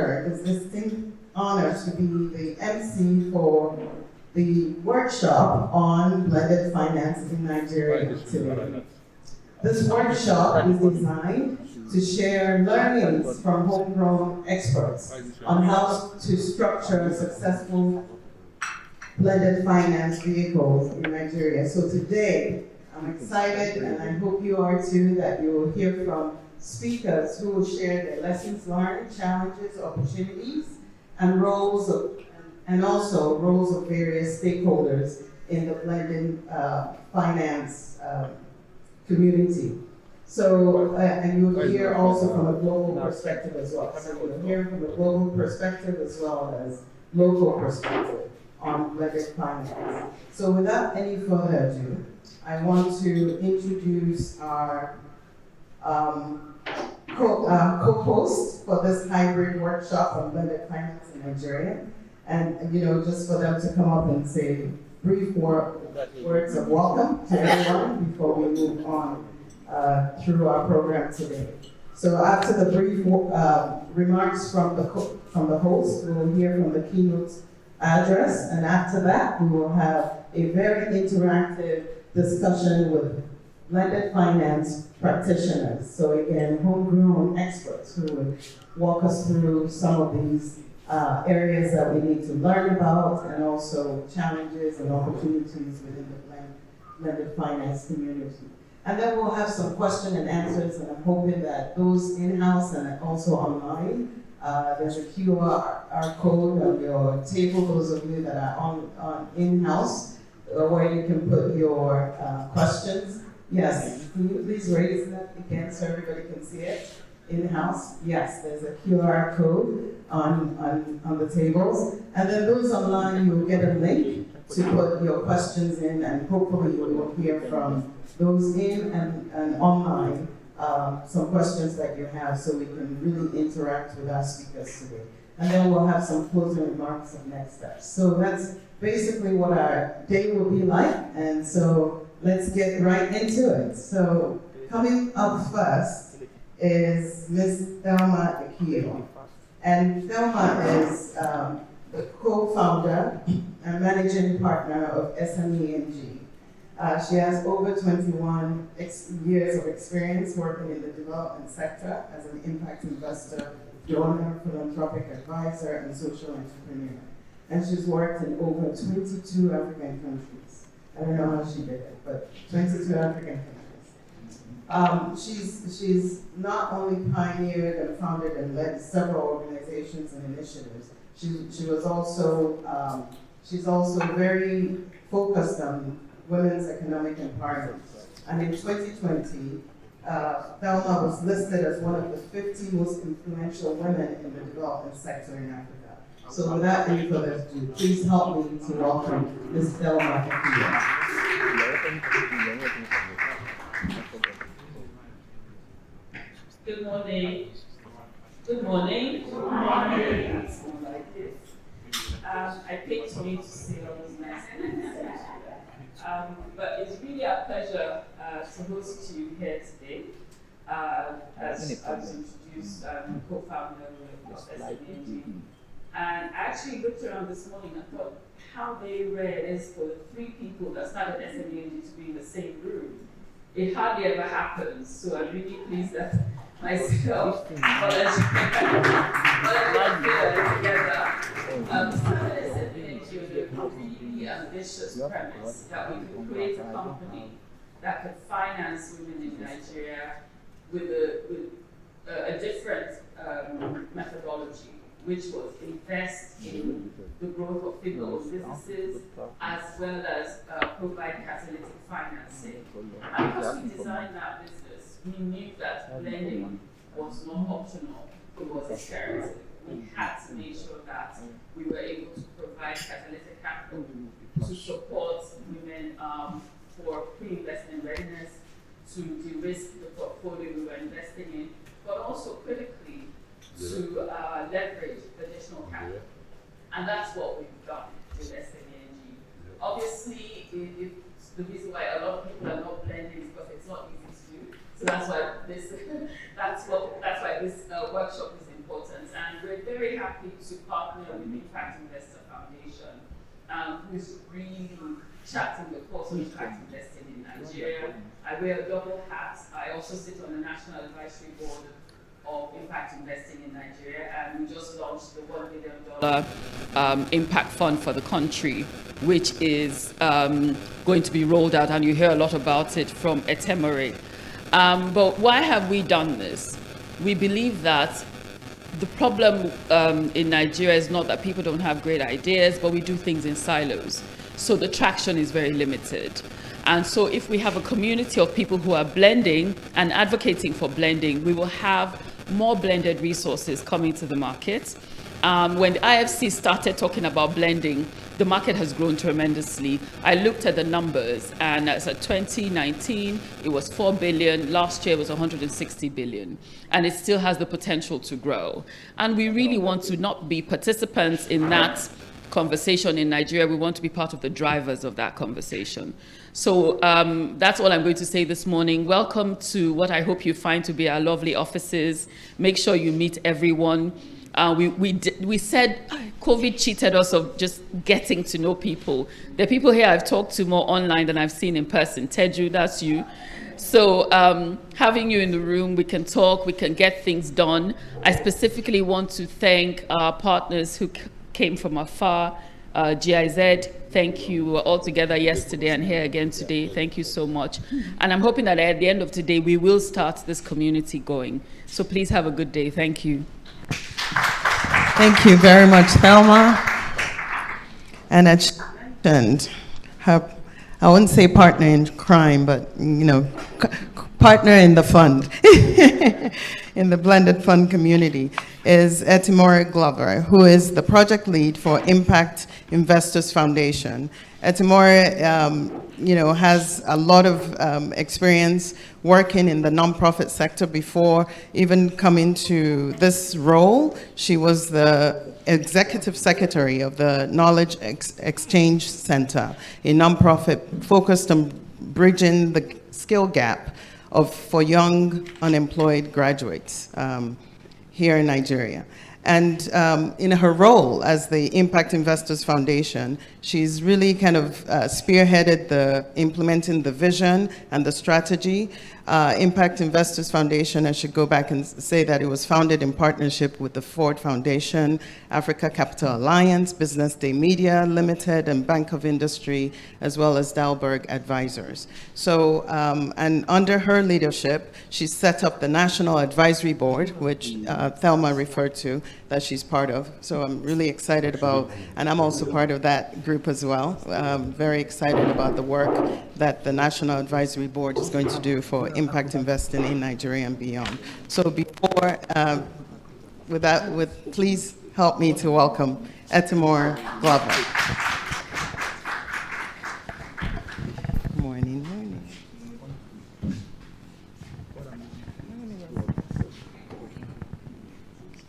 Richard is distinct honor to be the MC for the workshop on blended finance in Nigeria today. This workshop is designed to share learnings from homegrown experts on how to structure successful blended finance vehicles in Nigeria. So today, I'm excited, and I hope you are too, that you will hear from speakers who will share their lessons learned, challenges, opportunities, and also roles of various stakeholders in the blended finance community. So, and you'll hear also from a global perspective as well. So you'll hear from a global perspective as well as local perspective on blended finance. So without any further ado, I want to introduce our co-host for this hybrid workshop on blended finance in Nigeria. And just for them to come up and say brief words of welcome to everyone before we move on through our program today. So after the brief remarks from the host, we will hear from the keynote address, and after that, we will have a very interactive discussion with blended finance practitioners. So again, homegrown experts who will walk us through some of these areas that we need to learn about, and also challenges and opportunities within the blended finance community. And then we'll have some question and answers, and I'm hoping that those in-house and also online, there's a QR code on your table, those of you that are on in-house, where you can put your questions. Yes, can you please raise that again so everybody can see it? In-house, yes, there's a QR code on the tables. And then those online, you'll get a link to put your questions in, and hopefully you will hear from those in and online some questions that you have, so we can really interact with our speakers today. And then we'll have some closing remarks and next steps. So that's basically what our day will be like, and so let's get right into it. So coming up first is Ms. Thelma Akio. And Thelma is the co-founder and managing partner of SMENG. She has over 21 years of experience working in the development sector as an impact investor, donor, philanthropic advisor, and social entrepreneur. And she's worked in over 22 African countries. I don't know how she did it, but 22 African countries. She's not only pioneered and founded and led several organizations and initiatives, she's also very focused on women's economic empowerment. And in 2020, Thelma was listed as one of the 50 most influential women in the development sector in Africa. So without any further ado, please help me to welcome Ms. Thelma Akio. Good morning. Good morning. Good morning. I picked for you to say all those nice things. But it's really a pleasure to host you here today. As introduced, co-founder of SMENG. And I actually looked around this morning and thought how very rare it is for the three people that started SMENG to be in the same room. It hardly ever happens, so I'm really pleased that myself, together. Started SMENG with a really ambitious premise that we could create a company that could finance women in Nigeria with a different methodology, which was invest in the growth of female businesses as well as provide catalytic financing. And because we designed that business, we knew that blending was not optional, it was imperative. We had to make sure that we were able to provide catalytic capital to support women for pre-investment readiness, to de-risk the portfolio we were investing in, but also critically to leverage additional capital. And that's what we've done with SMENG. Obviously, the reason why a lot of people are not blending is because it's not easy to do. So that's why this workshop is important. And we're very happy to partner with the Impact Investor Foundation, who's really charting the course of impact investing in Nigeria. I wear a double hat. I also sit on the National Advisory Board of Impact Investing in Nigeria, and we just launched the $1 billion impact fund for the country, which is going to be rolled out, and you hear a lot about it from Etemore. But why have we done this? We believe that the problem in Nigeria is not that people don't have great ideas, but we do things in silos. So the traction is very limited. And so if we have a community of people who are blending and advocating for blending, we will have more blended resources coming to the market. When the IFC started talking about blending, the market has grown tremendously. I looked at the numbers, and as of 2019, it was 4 billion. Last year it was 160 billion. And it still has the potential to grow. And we really want to not be participants in that conversation in Nigeria. We want to be part of the drivers of that conversation. So that's all I'm going to say this morning. Welcome to what I hope you find to be our lovely offices. Make sure you meet everyone. We said COVID cheated us of just getting to know people. There are people here I've talked to more online than I've seen in person. Teju, that's you. So having you in the room, we can talk, we can get things done. I specifically want to thank our partners who came from afar. GIZ, thank you. We were all together yesterday and here again today. Thank you so much. And I'm hoping that at the end of today, we will start this community going. So please have a good day. Thank you. Thank you very much, Thelma. And as she mentioned, her, I wouldn't say partner in crime, but partner in the fund, in the blended fund community, is Etemore Glover, who is the project lead for Impact Investors Foundation. Etemore, has a lot of experience working in the nonprofit sector before even coming to this role. She was the executive secretary of the Knowledge Exchange Center, a nonprofit focused on bridging the skill gap for young unemployed graduates here in Nigeria. And in her role as the Impact Investors Foundation, she's really kind of spearheaded implementing the vision and the strategy. Impact Investors Foundation, I should go back and say that it was founded in partnership with the Ford Foundation, Africa Capital Alliance, Business Day Media Limited, and Bank of Industry, as well as Dalberg Advisors. So, and under her leadership, she set up the National Advisory Board, which Thelma referred to, that she's part of. So I'm really excited about, and I'm also part of that group as well. Very excited about the work that the National Advisory Board is going to do for impact investing in Nigeria and beyond. So before, please help me to welcome Etemore Glover. Morning.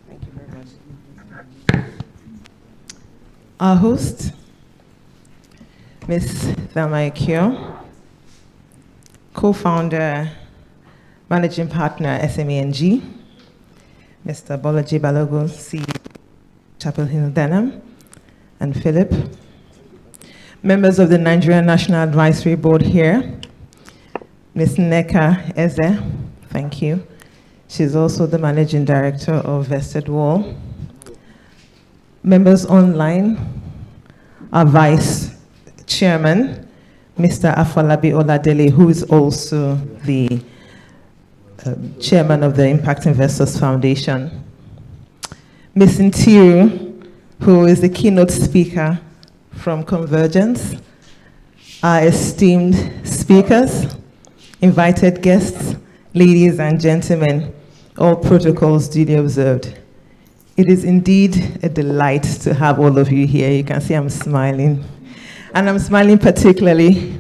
Thank you very much. Our host, Ms. Thelma Ekio, co-founder, managing partner, SMENG, Mr. Bolaji Balogun, CEO, Chapel Hill Denham, and Philip. Members of the Nigerian National Advisory Board here, Ms. Nneka Eze, thank you. She's also the managing director of Vested Wall. Members online, our vice chairman, Mr. Afolabi Oladele, who is also the chairman of the Impact Investors Foundation. Ms. Ntiru, who is the keynote speaker from Convergence. Our esteemed speakers, invited guests, ladies and gentlemen, all protocols duly observed. It is indeed a delight to have all of you here. You can see I'm smiling. And I'm smiling particularly.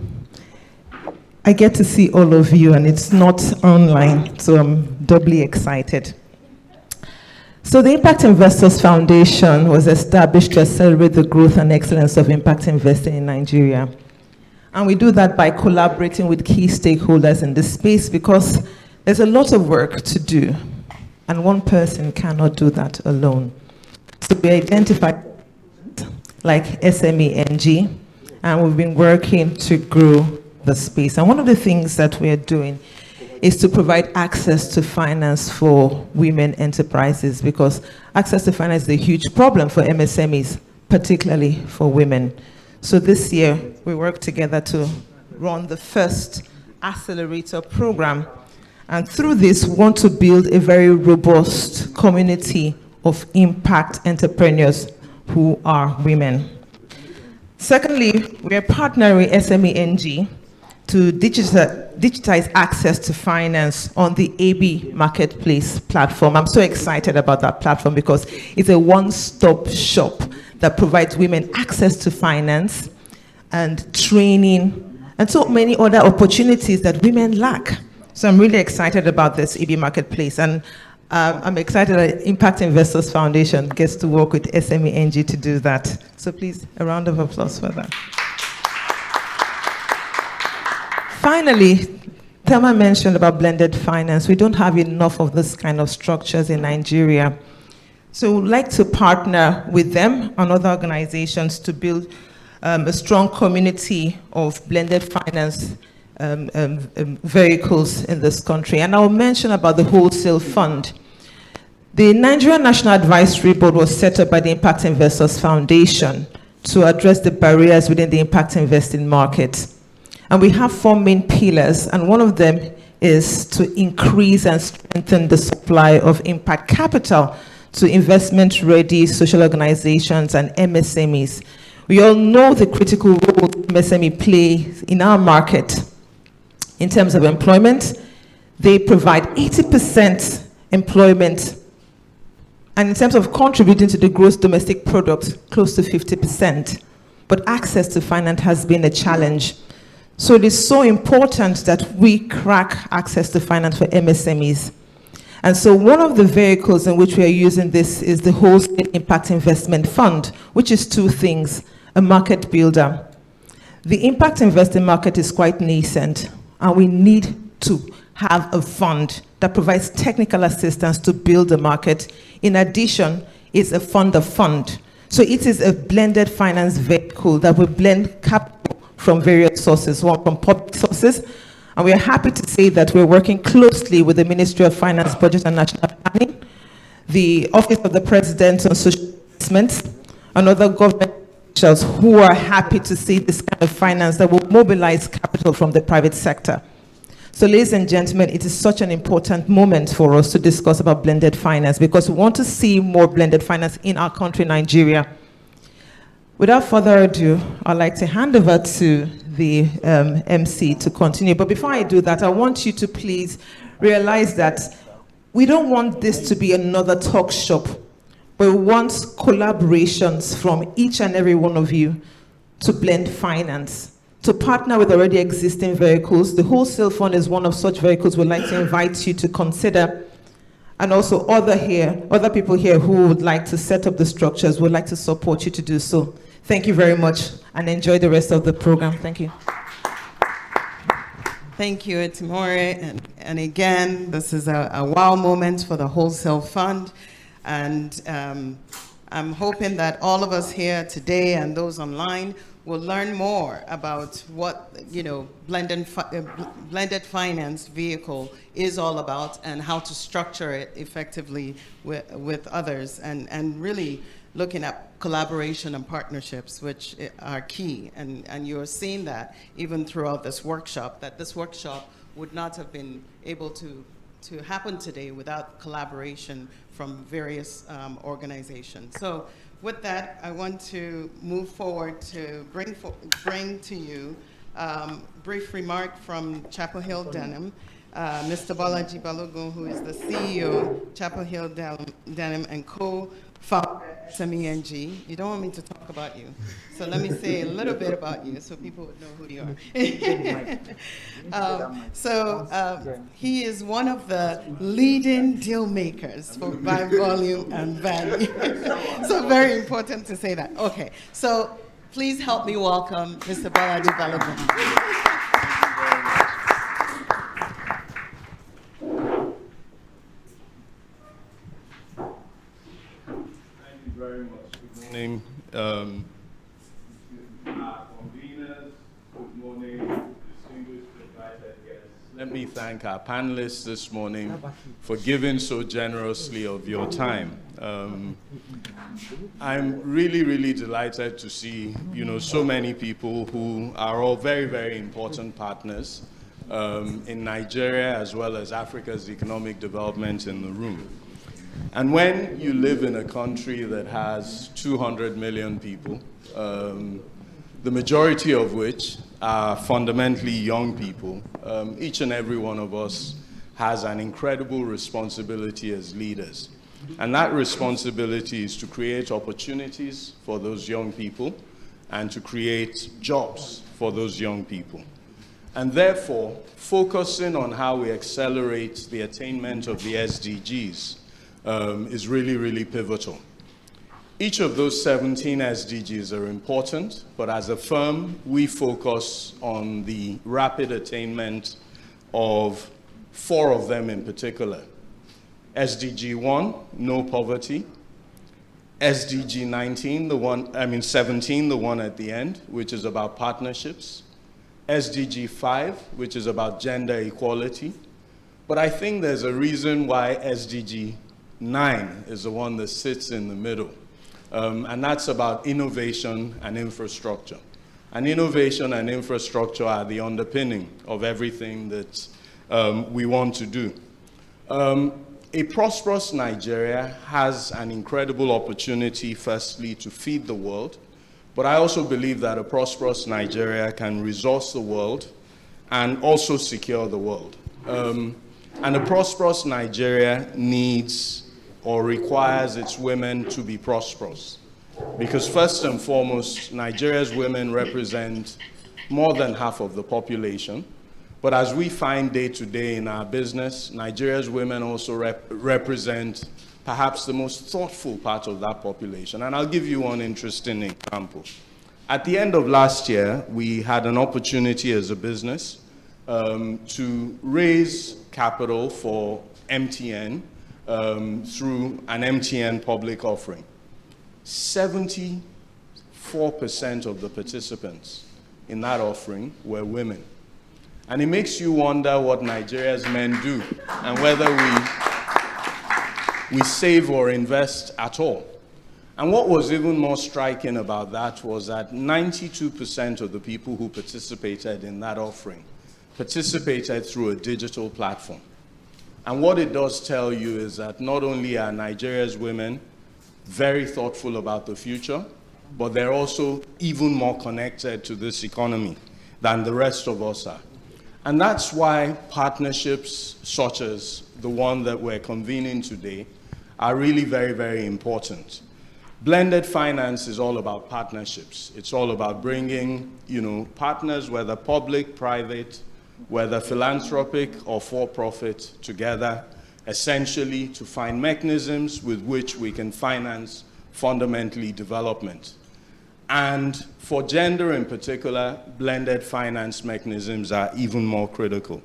I get to see all of you, and it's not online, so I'm doubly excited. So the Impact Investors Foundation was established to accelerate the growth and excellence of impact investing in Nigeria. And we do that by collaborating with key stakeholders in this space, because there's a lot of work to do, and one person cannot do that alone. So we identified like SMENG, and we've been working to grow the space. And one of the things that we are doing is to provide access to finance for women enterprises, because access to finance is a huge problem for MSMEs, particularly for women. So this year, we worked together to run the first accelerator program. And through this, we want to build a very robust community of impact entrepreneurs who are women. Secondly, we are partnering with SMENG to digitize access to finance on the AB Marketplace platform. I'm so excited about that platform because it's a one-stop shop that provides women access to finance and training and so many other opportunities that women lack. So I'm really excited about this AB Marketplace, and I'm excited that Impact Investors Foundation gets to work with SMENG to do that. So please, a round of applause for that. Finally, Thelma mentioned about blended finance. We don't have enough of this kind of structures in Nigeria. So we'd like to partner with them and other organizations to build a strong community of blended finance vehicles in this country. And I'll mention about the wholesale fund. The Nigerian National Advisory Board was set up by the Impact Investors Foundation to address the barriers within the impact investing market. And we have 4 main pillars, and one of them is to increase and strengthen the supply of impact capital to investment-ready social organizations and MSMEs. We all know the critical role MSME plays in our market. In terms of employment, they provide 80% employment, and in terms of contributing to the gross domestic product, close to 50%. But access to finance has been a challenge. So it is so important that we crack access to finance for MSMEs. And so one of the vehicles in which we are using this is the Wholesale Impact Investment Fund, which is 2 things: a market builder. The impact investing market is quite nascent, and we need to have a fund that provides technical assistance to build the market. In addition, it's a fund of fund. So it is a blended finance vehicle that will blend capital from various sources, one from public sources. And we are happy to say that we're working closely with the Ministry of Finance, Budget and National Planning, the Office of the President on Social Investments, and other government officials who are happy to see this kind of finance that will mobilize capital from the private sector. So ladies and gentlemen, it is such an important moment for us to discuss about blended finance, because we want to see more blended finance in our country, Nigeria. Without further ado, I'd like to hand over to the MC to continue. But before I do that, I want you to please realize that we don't want this to be another talk shop, but we want collaborations from each and every one of you to blend finance, to partner with already existing vehicles. The wholesale fund is one of such vehicles we'd like to invite you to consider. And also other people here who would like to set up the structures would like to support you to do so. Thank you very much, and enjoy the rest of the program. Thank you. Thank you, Etimore. And again, this is a wow moment for the Wholesale Fund. And I'm hoping that all of us here today and those online will learn more about what, blended finance vehicle is all about, and how to structure it effectively with others, and really looking at collaboration and partnerships, which are key. And you're seeing that even throughout this workshop, that this workshop would not have been able to happen today without collaboration from various organizations. So with that, I want to move forward to bring to you brief remark from Chapel Hill Denim. Mr. Balaji Balogun, who is the CEO, Chapel Hill Denim and co-founder SMENG. You don't want me to talk about you, so let me say a little bit about you so people would know who you are. He is one of the leading deal makers by volume and value. So very important to say that. Okay, so please help me welcome Mr. Balaji Balogun. very much. Good morning, our conveners. Good morning, distinguished invited guests. Let me thank our panelists this morning for giving so generously of your time. I'm really, really delighted to see, so many people who are all very, very important partners in Nigeria as well as Africa's economic development in the room. And when you live in a country that has 200 million people, the majority of which are fundamentally young people, each and every one of us has an incredible responsibility as leaders. And that responsibility is to create opportunities for those young people and to create jobs for those young people. And therefore, focusing on how we accelerate the attainment of the SDGs is really, really pivotal. Each of those 17 SDGs are important, but as a firm, we focus on the rapid attainment of 4 of them in particular. SDG 1, no poverty. SDG 17, the one at the end, which is about partnerships. SDG 5, which is about gender equality. But I think there's a reason why SDG 9 is the one that sits in the middle. And that's about innovation and infrastructure. And innovation and infrastructure are the underpinning of everything that we want to do. A prosperous Nigeria has an incredible opportunity, firstly, to feed the world. But I also believe that a prosperous Nigeria can resource the world and also secure the world. And a prosperous Nigeria needs or requires its women to be prosperous. Because first and foremost, Nigeria's women represent more than half of the population. But as we find day to day in our business, Nigeria's women also represent perhaps the most thoughtful part of that population. And I'll give you one interesting example. At the end of last year, we had an opportunity as a business to raise capital for MTN through an MTN public offering. 74% of the participants in that offering were women. And it makes you wonder what Nigeria's men do and whether we save or invest at all. And what was even more striking about that was that 92% of the people who participated in that offering participated through a digital platform. And what it does tell you is that not only are Nigeria's women very thoughtful about the future, but they're also even more connected to this economy than the rest of us are. And that's why partnerships such as the one that we're convening today are really very, very important. Blended finance is all about partnerships. It's all about bringing, partners, whether public, private, whether philanthropic or for-profit, together, essentially to find mechanisms with which we can finance fundamentally development. And for gender in particular, blended finance mechanisms are even more critical.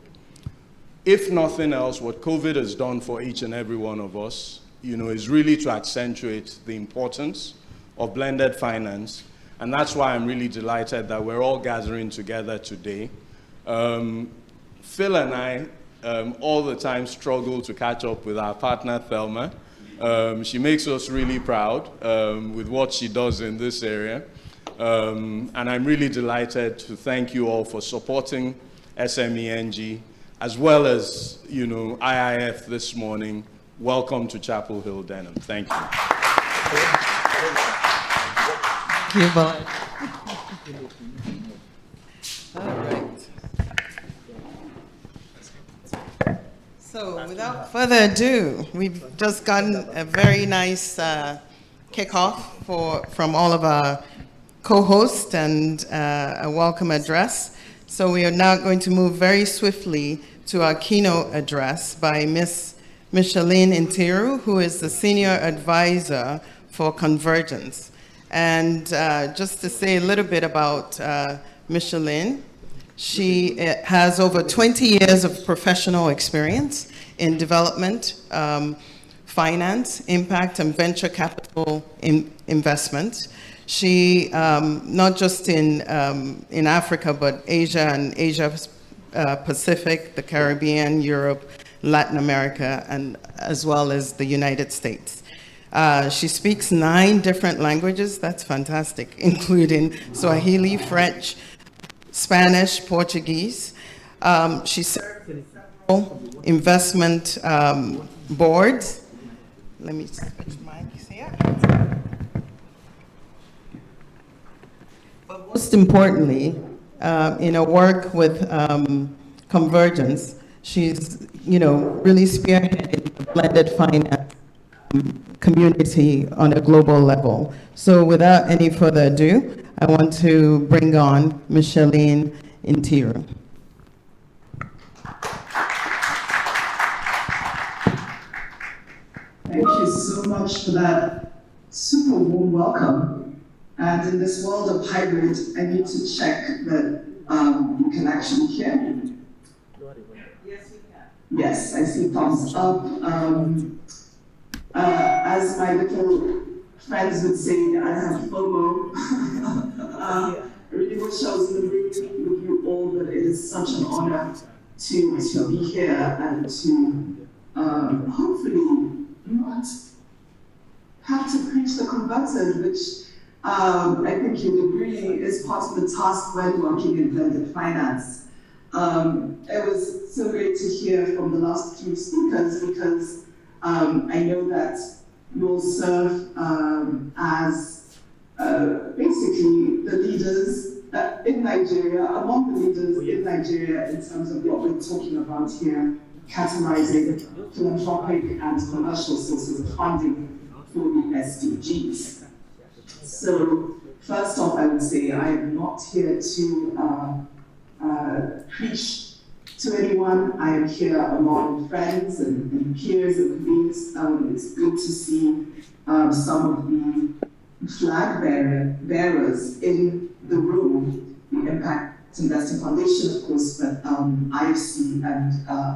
If nothing else, what COVID has done for each and every one of us, is really to accentuate the importance of blended finance. And that's why I'm really delighted that we're all gathering together today. Phil and I all the time struggle to catch up with our partner, Thelma. She makes us really proud with what she does in this area. And I'm really delighted to thank you all for supporting SMENG, as well as, IIF this morning. Welcome to Chapel Hill, Denham. Thank you. Thank you, Bob. All right. So without further ado, we've just gotten a very nice kickoff from all of our co-hosts and a welcome address. So we are now going to move very swiftly to our keynote address by Ms. Micheline Ntiru, who is the Senior Advisor for Convergence. And just to say a little bit about Micheline, she has over 20 years of professional experience in development, finance, impact, and venture capital investment. She, not just in Africa, but Asia and Asia Pacific, the Caribbean, Europe, Latin America, and as well as the United States. She speaks 9 different languages, that's fantastic, including Swahili, French, Spanish, Portuguese. She served in several investment boards. Let me switch mics here. But most importantly, in her work with Convergence, she's, really spearheading the blended finance community on a global level. So without any further ado, I want to bring on Micheline Intiru. Thank you so much for that super warm welcome. And in this world of hybrid, I need to check that you can actually hear me. Yes, we can. Yes, I see thumbs up. As my little friends would say, I have FOMO. I really wish I was in the room with you all, but it is such an honor to be here and to hopefully not have to preach the converted, which I think you would agree is part of the task when working in blended finance. It was so great to hear from the last 3 speakers because I know that you'll serve as basically the leaders in Nigeria, among the leaders in Nigeria in terms of what we're talking about here, catalyzing philanthropic and commercial sources of funding for the SDGs. So first off, I would say I am not here to preach to anyone. I am here among friends and peers and colleagues. It's good to see some of the flag bearers in the room, the Impact Investing Foundation, of course, but IFC and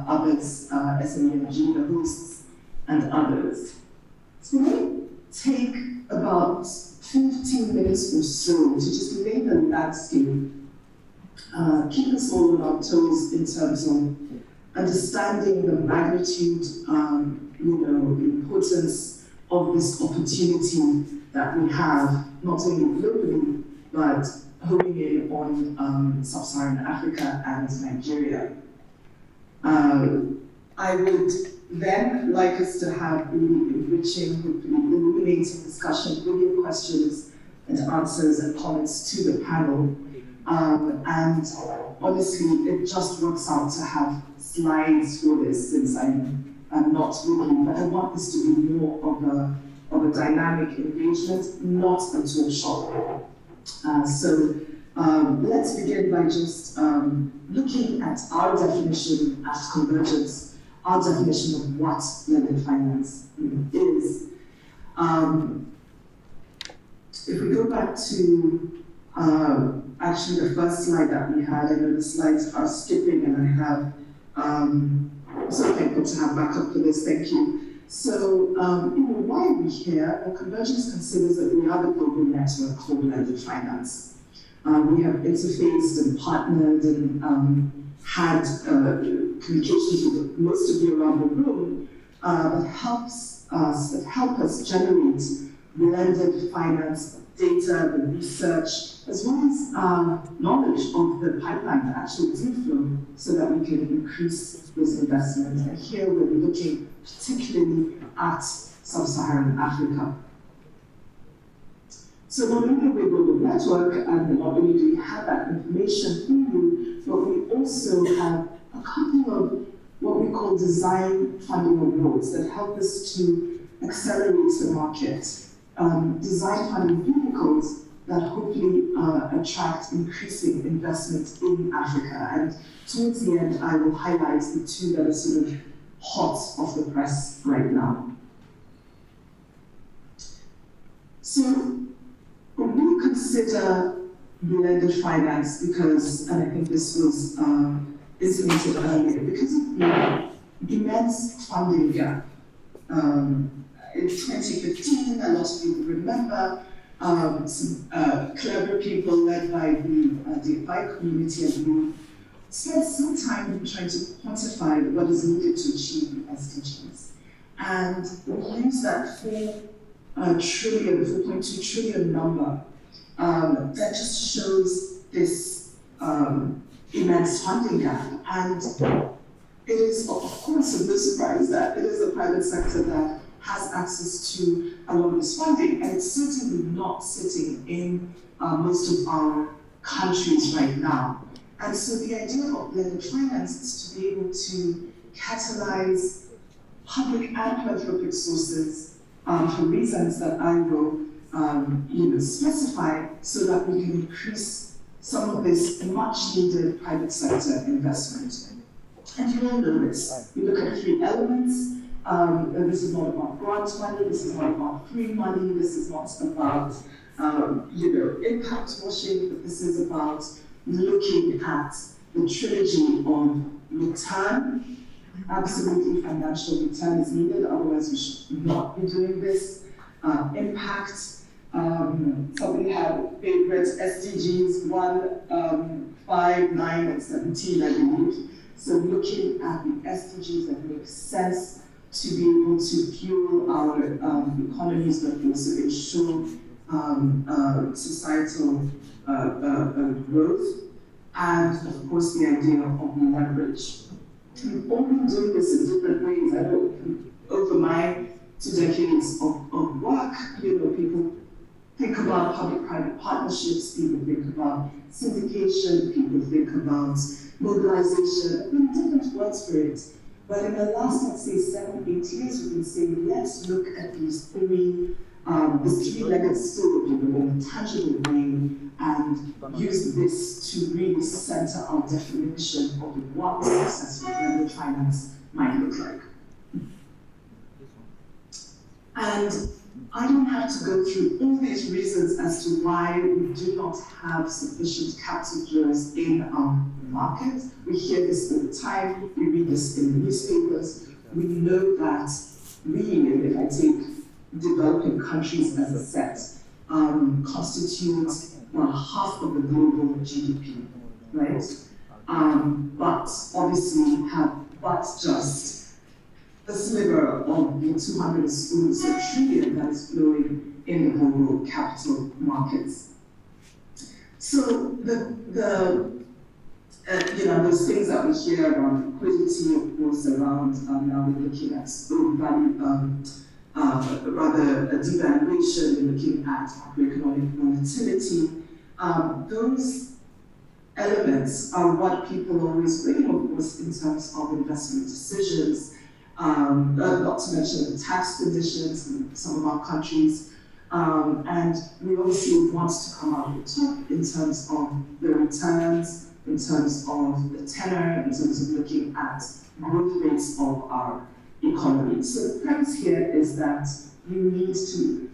others, SMENG, the hosts, and others. So let me take about 15 minutes or so to just lay the landscape, keep us all on our toes in terms of understanding the magnitude, the importance of this opportunity that we have, not only globally, but homing in on sub-Saharan Africa and Nigeria. I would then like us to have really enriching, hopefully illuminating discussion, bringing questions and answers and comments to the panel. And honestly, it just works out to have slides for this since I'm not really, but I want this to be more of a dynamic engagement, not a talk shop. So let's begin by just looking at our definition at Convergence, our definition of what blended finance is. If we go back to actually the first slide that we had, I know the slides are skipping and I have, so thankful to have backup for this, thank you. So, why are we here? Well, Convergence considers that we are the global network for blended finance. We have interfaced and partnered and had communications with most of you around the room that help us generate blended finance data, the research, as well as knowledge of the pipeline, the actual deal flow, so that we can increase those investments. And here we're looking particularly at sub-Saharan Africa. So not only are we a global network, and not only do we have that information for you, but we also have a couple of what we call design funding awards that help us to accelerate the market. Design funding vehicles that hopefully attract increasing investment in Africa. And towards the end, I will highlight the 2 that are sort of hot off the press right now. So when we consider blended finance, because, and I think this was intimated earlier, because of the immense funding gap in 2015, a lot of people remember some clever people led by the Apai community and group spent some time trying to quantify what is needed to achieve the SDGs. And we use that 4.2 trillion number that just shows this immense funding gap. And it is, of course, no surprise that it is the private sector that has access to a lot of this funding, and it's certainly not sitting in most of our countries right now. And so the idea of blended finance is to be able to catalyze public and philanthropic sources for reasons that I will specify, so that we can increase some of this much needed private sector investment. And you all know this. We look at 3 elements. This is not about grant money, this is not about free money, this is not about impact washing, but this is about looking at the trilogy of return. Absolutely financial return is needed, otherwise we should not be doing this. Impact, somebody had favorites, SDGs 1, 5, 9, and 17, I believe. So looking at the SDGs that make sense to be able to fuel our economies, but also ensure societal growth, and of course the idea of leverage. We've all been doing this in different ways. I know over my 2 decades of work, people think about public-private partnerships, people think about syndication, people think about mobilization, different words for it. But in the last, let's say, 7, 8 years, we've been saying, let's look at these this 3-legged stool in a more tangible way, and use this to really center our definition of what successful blended finance might look like. And I don't have to go through all these reasons as to why we do not have sufficient capital flows in our market. We hear this all the time, we read this in the newspapers. We know that we, if I take developing countries as a set, constitute half of the global GDP, right? But obviously have but just a sliver of the 200 trillion that is flowing in the global capital markets. So those things that we hear around liquidity, of course, around now we're looking at rather a devaluation, we're looking at macroeconomic volatility. Those elements are what people always blame, of course, in terms of investment decisions. Not to mention the tax conditions in some of our countries. And we obviously want to come out on top in terms of the returns, in terms of the tenor, in terms of looking at growth rates of our economy. So the premise here is that we need to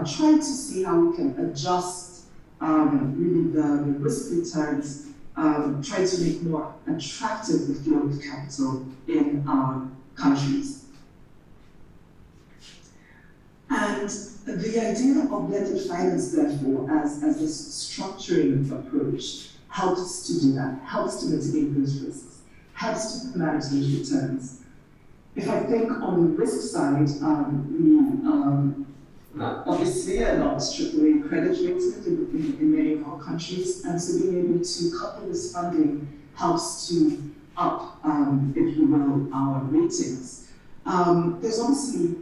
try to see how we can adjust really the risk returns, try to make more attractive the flow of capital in our countries. And the idea of blended finance, therefore, as this structuring approach, helps to do that, helps to mitigate those risks, helps to manage those returns. If I think on the risk side, we obviously are not AAA credit rated in many of our countries, and so being able to couple this funding helps to up, if you will, our ratings. There's obviously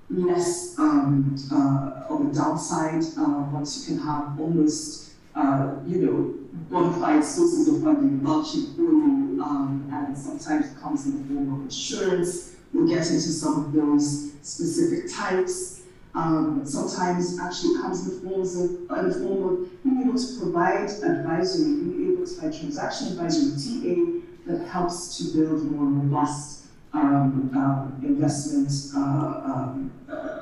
less of a downside once you can have almost, bona fide sources of funding vouching for you, and sometimes it comes in the form of insurance. We'll get into some of those specific types. Sometimes actually comes in the form of being able to provide advisory, being able to provide transaction advisory, TA, that helps to build more robust investment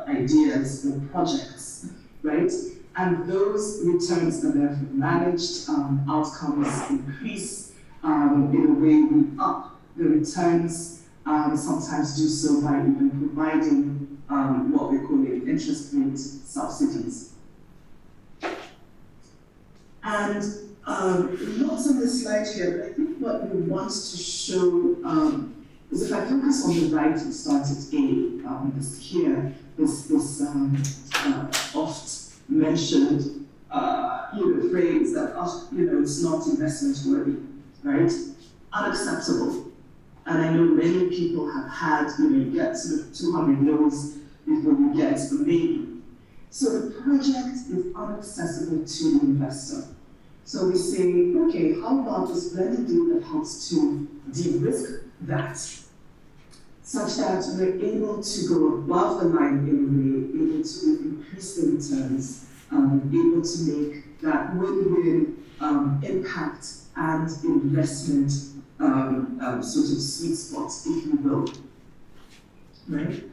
ideas or projects, right? And those returns are therefore managed, outcomes increase, in a way we up the returns sometimes do so by even providing what we're calling interest rate subsidies. And lots on this slide here, but I think what we want to show is if I focus on the right and start at A, this here, this oft mentioned phrase that it's not investment worthy, right? Unacceptable. And I know many people have had, you get sort of 200 no's before you get a maybe. So the project is inaccessible to the investor. So we say, okay, how about this blended deal that helps to de-risk that, such that we're able to go above the line in a way, able to increase the returns, able to make that win-win impact and investment sort of sweet spot, if you will, right?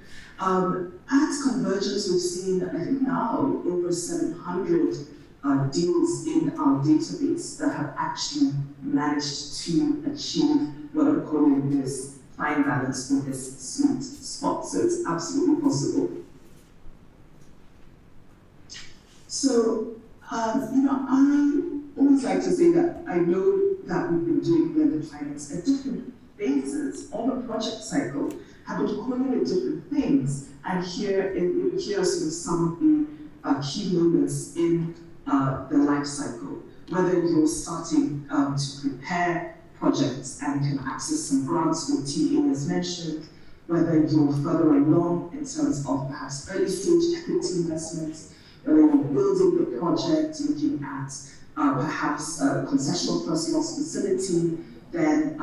At Convergence, we've seen, I think now, over 700 deals in our database that have actually managed to achieve what I'm calling this fine balance or this sweet spot. So it's absolutely possible. So, I always like to say that I know that we've been doing blended finance at different phases of a project cycle, have been calling it different things, and here are sort of some of the key moments in the life cycle, whether you're starting to prepare projects and can access some grants or TA as mentioned, whether you're further along in terms of perhaps early stage equity investments, whether you're building the project, looking at perhaps a concessional first loss facility, then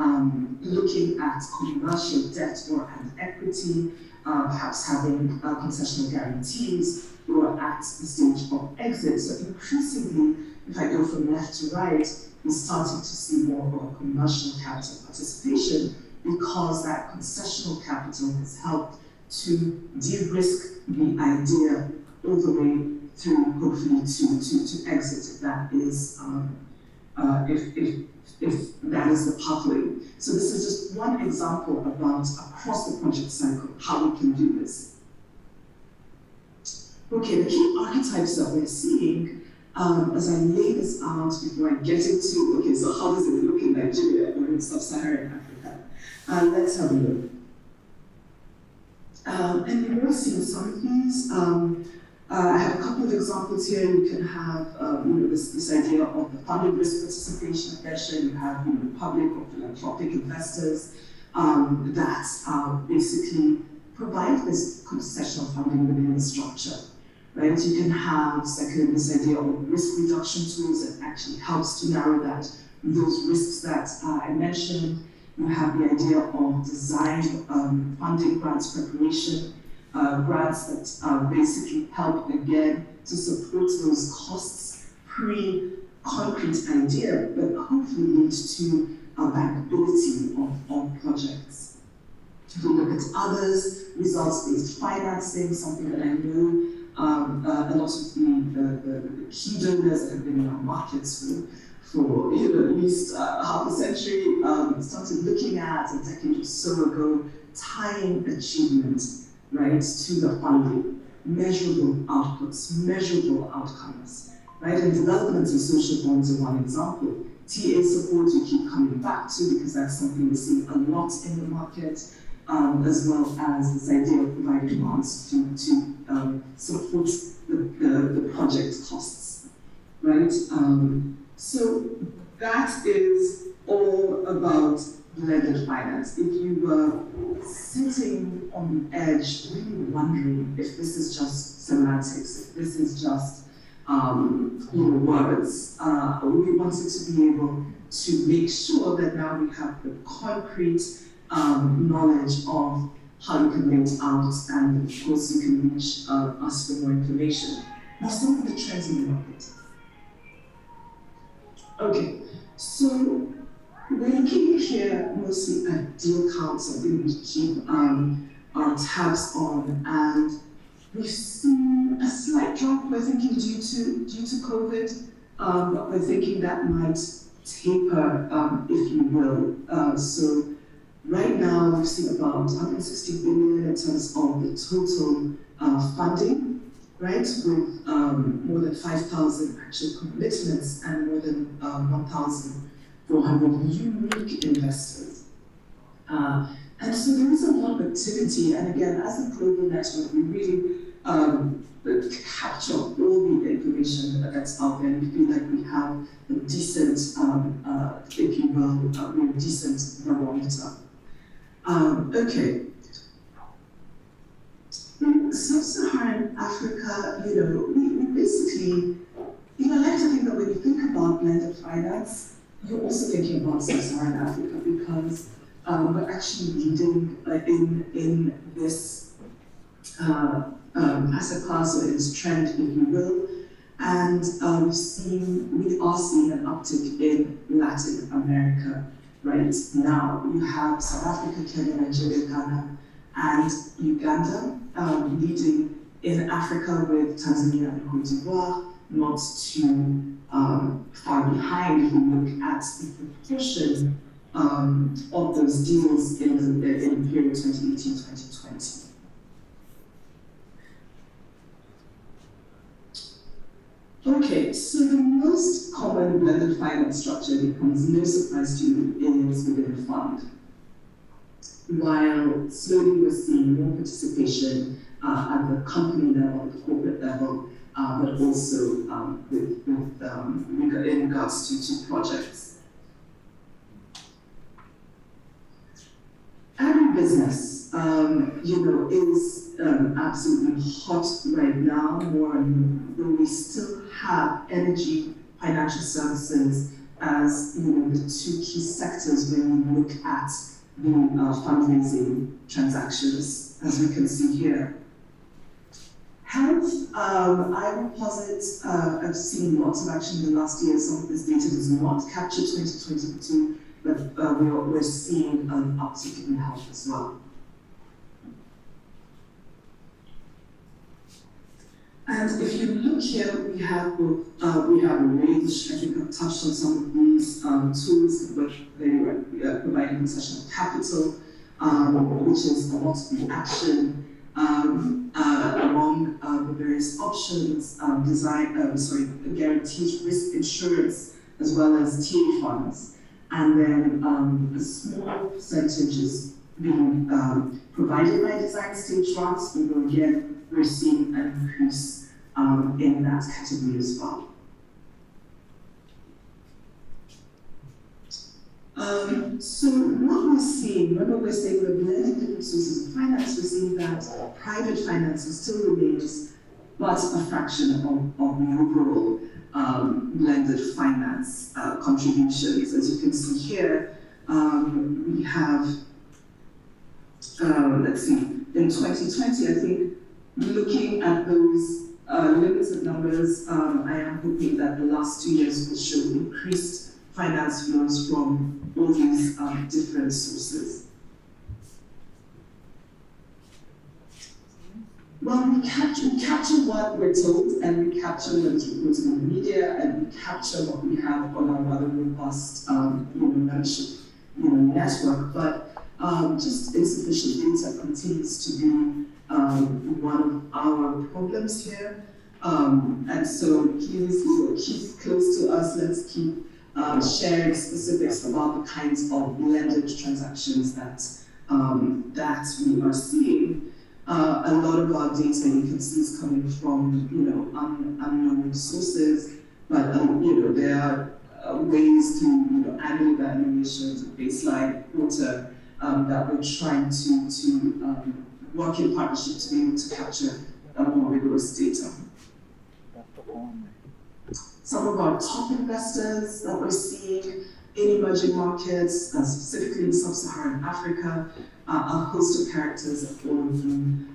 looking at commercial debt or an equity, perhaps having concessional guarantees, or at the stage of exit. So increasingly, if I go from left to right, we're starting to see more of a commercial capital participation because that concessional capital has helped to de-risk the idea all the way through, hopefully, to exit, if that is if that is the pathway. So this is just one example about across the project cycle how we can do this. Okay, the key archetypes that we're seeing, as I lay this out before I get into, okay, so how does it look in Nigeria or in sub-Saharan Africa? Let's have a look. And you've all seen some of these. I have a couple of examples here. You can have this idea of the funded risk participation measure. You have public or philanthropic investors that basically provide this concessional funding within the structure. Right? You can have, second, this idea of risk reduction tools that actually helps to narrow those risks that I mentioned. You have the idea of design funding grants preparation, grants that basically help, again, to support those costs pre-concrete idea, but hopefully lead to bankability of projects. If we look at others, results-based financing, something that I know a lot of the key donors that have been in our markets for at least half a century started looking at a decade or so ago, tying achievement, right, to the funding, measurable outputs, measurable outcomes, right? And development of social bonds are one example. TA support we keep coming back to because that's something we're seeing a lot in the market. As well as this idea of providing grants to support the project costs, right? So that is all about blended finance. If you were sitting on the edge, really wondering if this is just semantics, if this is just words, we wanted to be able to make sure that now we have the concrete knowledge of how you can rate out, and of course you can reach us for more information. Now some of the trends in the market. Okay, so we're looking here mostly at deal counts, something we keep our tabs on, and we've seen a slight drop, we're thinking due to COVID, but we're thinking that might taper, if you will. So Right now, we've seen about 160 billion in terms of the total funding, right, with more than 5,000 actual commitments and more than 1,400 unique investors. And so there is a lot of activity, and again, as a global network, we really capture all the information that's out there, and we feel like we have a decent, if you will, a decent barometer. Okay. In sub-Saharan Africa, we basically, I like to think that when you think about blended finance, you're also thinking about sub-Saharan Africa because we're actually leading in this asset class or its trend, if you will, and we are seeing an uptick in Latin America. Right now, you have South Africa, Kenya, Nigeria, Ghana, and Uganda leading in Africa with Tanzania and Cote d'Ivoire, not too far behind if we look at the proportion of those deals in the period 2018-2020. Okay, so the most common blended finance structure becomes no surprise to you is within a fund. While slowly we're seeing more participation at the company level, the corporate level, but also in regards to projects. Agribusiness, is absolutely hot right now, more and more, though we still have energy, financial services as the two key sectors when we look at the fundraising transactions, as we can see here. Health, I would posit, I've seen lots of action in the last year. Some of this data does not capture 2022, but we're seeing an uptick in health as well. And if you look here, we have a range. I think I've touched on some of these tools, but they were providing concession of capital, which is a lot of the action along the various options, guaranteed risk insurance, as well as TA funds. And then a small percentage is being provided by design stage grants, although again, we're seeing an increase in that category as well. So what we're seeing, remember we're saying we're blending different sources of finance, we're seeing that private finance still remains but a fraction of the overall blended finance contributions. As you can see here, we have, let's see, in 2020, I think, looking at those limited numbers, I am hoping that the last 2 years will show increased finance flows from all these different sources. Well, we capture what we're told, and we capture what is reported in the media, and we capture what we have on our rather robust membership network. But just insufficient data continues to be one of our problems here. And so please keep close to us. Let's keep sharing specifics about the kinds of blended transactions that we are seeing. A lot of our data you can see is coming from unknown sources, but there are ways through annual evaluations of baseline quarter that we're trying to work in partnership to be able to capture more rigorous data. Some of our top investors that we're seeing in emerging markets, specifically in sub-Saharan Africa, a host of characters that all of you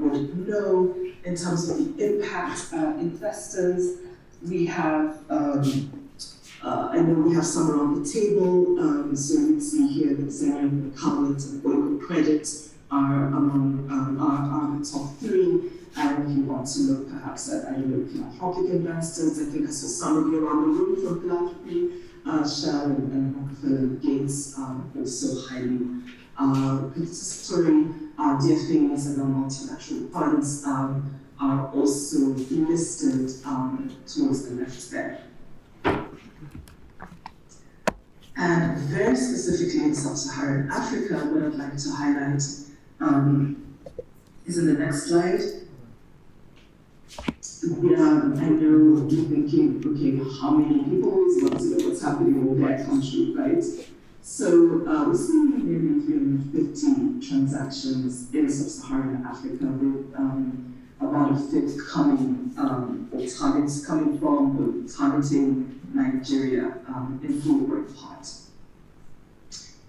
would know. In terms of the impact investors, we have, I know we have some around the table, so you can see here that Xerium, Covenant, and Oil Credit are among are the top three. And if you want to look perhaps at, I don't know, philanthropic investors, I think I saw some of you around the room from philanthropy, Shell and Rockefeller and Gates also highly participatory. DFAs and our multilateral funds are also listed towards the left there. And very specifically in sub-Saharan Africa, what I'd like to highlight is in the next slide. I know you're thinking, okay, how many people want to know what's happening in their country, right? So we're seeing maybe 350 transactions in sub-Saharan Africa, with about a fifth coming, or targets coming from, or targeting Nigeria in full great part.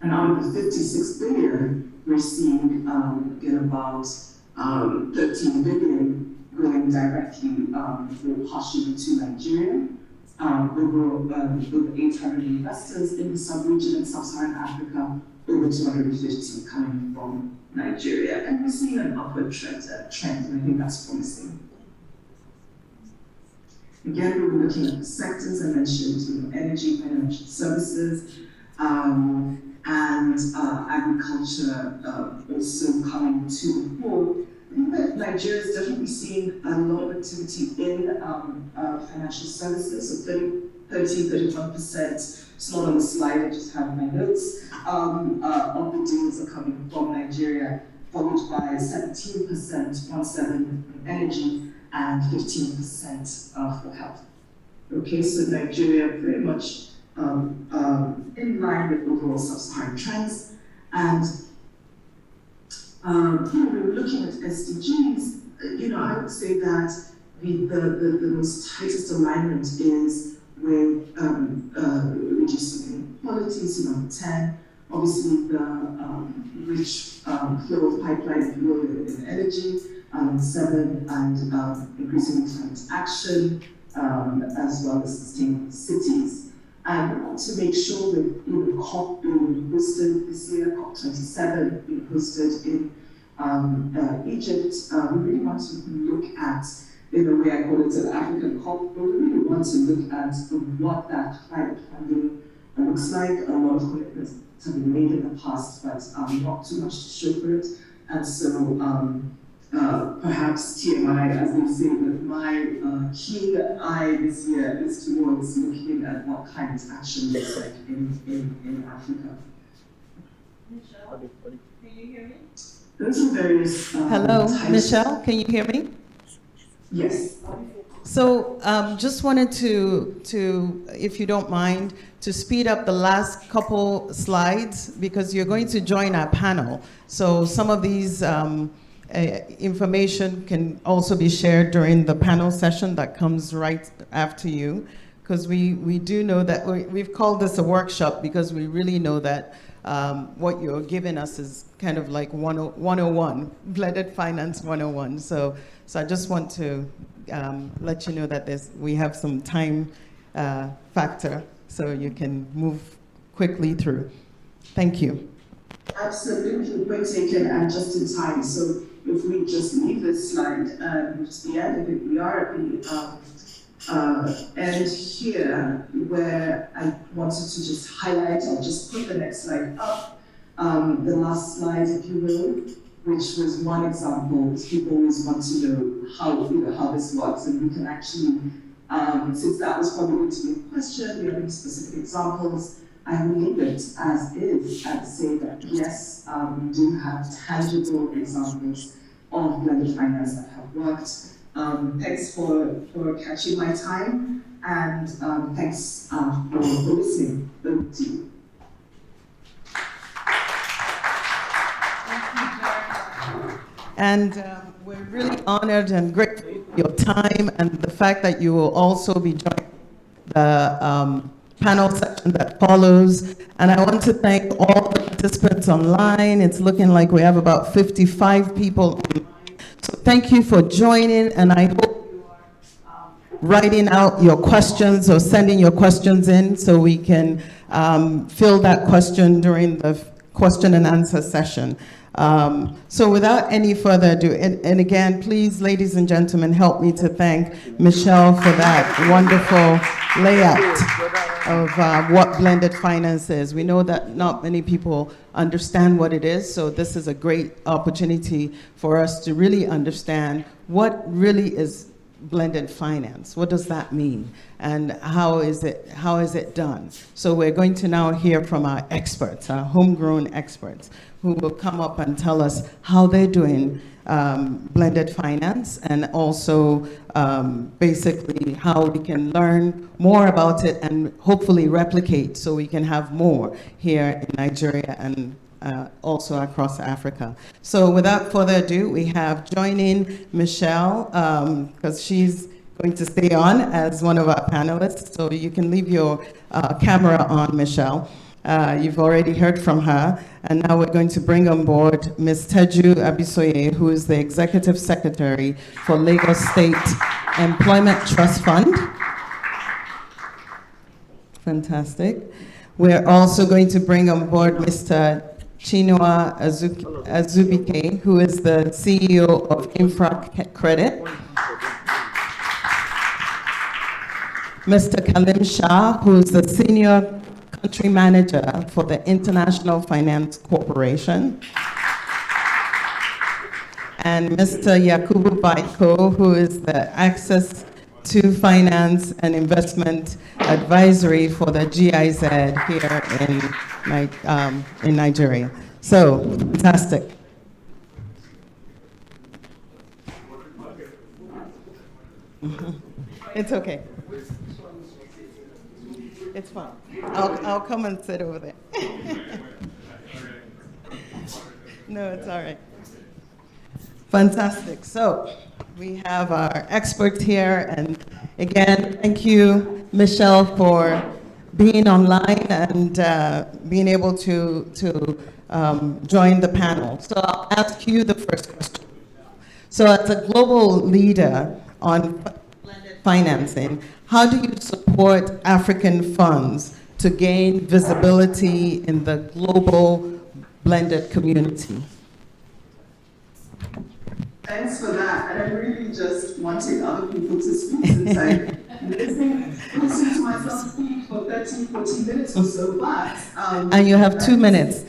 And out of the 56 billion, we're seeing again about 13 billion going directly or partially to Nigeria. Over 800 investors in the sub-region in sub-Saharan Africa, over 250 coming from Nigeria. And we're seeing an upward trend, and I think that's promising. Again, we were looking at the sectors I mentioned, energy, financial services, and agriculture also coming to the fore. I think that Nigeria is definitely seeing a lot of activity in financial services, so 31%. It's not on the slide, I just have my notes. Of the deals are coming from Nigeria, followed by 17%, 17% in energy, and 15% for health. Okay, so Nigeria very much in line with overall sub-Saharan trends. And we were looking at SDGs. I would say that the most tightest alignment is with reducing inequalities, number 10. Obviously, the rich flow of pipeline fuel in energy, 7, and increasing climate action, as well as sustainable cities. And we want to make sure that COP being hosted this year, COP27 being hosted in Egypt, we really want to look at, in a way I call it an African COP, but we really want to look at what that climate funding looks like. A lot of commitments have been made in the past, but not too much to show for it. And so perhaps TMI, as they say, that my keen eye this year is towards looking at what climate action looks like in Africa. Michelle, can you hear me? Those are various Hello, types. Michelle, can you hear me? Yes. So just wanted to, if you don't mind, to speed up the last couple slides, because you're going to join our panel. So some of these information can also be shared during the panel session that comes right after you, because we do know that we've called this a workshop because we really know that what you're giving us is kind of like 101, blended finance 101. So I just want to let you know that we have some time factor, so you can move quickly through. Thank you. Absolutely, point taken, and just in time. So if we just leave this slide and just the end of it, we are at the end here, where I wanted to just highlight, I'll just put the next slide up, the last slide, if you will, which was one example, because people always want to know how this works, and we can actually, since that was probably going to be a question, we have any specific examples, I will leave it as is and say that yes, we do have tangible examples of blended finance that have worked. Thanks for catching my time, and thanks for listening. Over to you. And we're really honored and grateful for your time and the fact that you will also be joining the panel section that follows. And I want to thank all the participants online. It's looking like we have about 55 people online. So thank you for joining, and I hope you are writing out your questions or sending your questions in so we can fill that question during the question and answer session. So without any further ado, and again, please, ladies and gentlemen, help me to thank Michelle for that wonderful layout of what blended finance is. We know that not many people understand what it is, so this is a great opportunity for us to really understand what really is blended finance. What does that mean? And how is it done? So we're going to now hear from our experts, our homegrown experts, who will come up and tell us how they're doing blended finance, and also basically how we can learn more about it and hopefully replicate so we can have more here in Nigeria and also across Africa. So without further ado, we have joining Michelle, because she's going to stay on as one of our panelists. So you can leave your camera on, Michelle. You've already heard from her. And now we're going to bring on board Ms. Teju Abisoye, who is the Executive Secretary for Lagos State Employment Trust Fund. Fantastic. We're also going to bring on board Mr. Chinua Azubike, who is the CEO of Infra Credit. Mr. Kalim Shah, who is the Senior Country Manager for the International Finance Corporation. And Mr. Yakubu Baiko, who is the Access to Finance and Investment Advisory for the GIZ here in Nigeria. So, fantastic. It's okay. It's fine. I'll come and sit over there. No, it's all right. Fantastic. So we have our expert here, and again, thank you, Michelle, for being online and being able to join the panel. So I'll ask you the first question. So as a global leader on blended financing, how do you support African funds to gain visibility in the global blended community? Thanks for that. And I'm really just wanting other people to speak since I'm listening to myself speak for 30, 40 minutes or so. But and you have 2 minutes.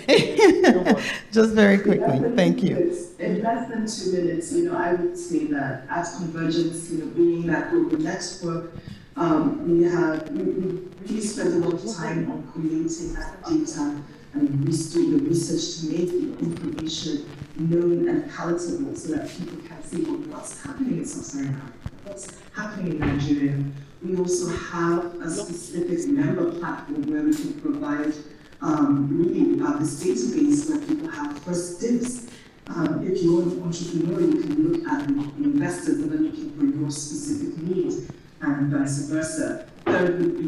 Just very quickly. Thank you. In less than 2 minutes, I would say that at Convergence, being that global network, we really spent a lot of time on creating that data and doing the research to make the information known and palatable so that people can see what's happening in Sub-Saharan Africa, what's happening in Nigeria. We also have a specific member platform where we can provide this database where people have first dibs. If you're an entrepreneur, you can look at the investors and then looking for your specific needs, and vice versa. Third would be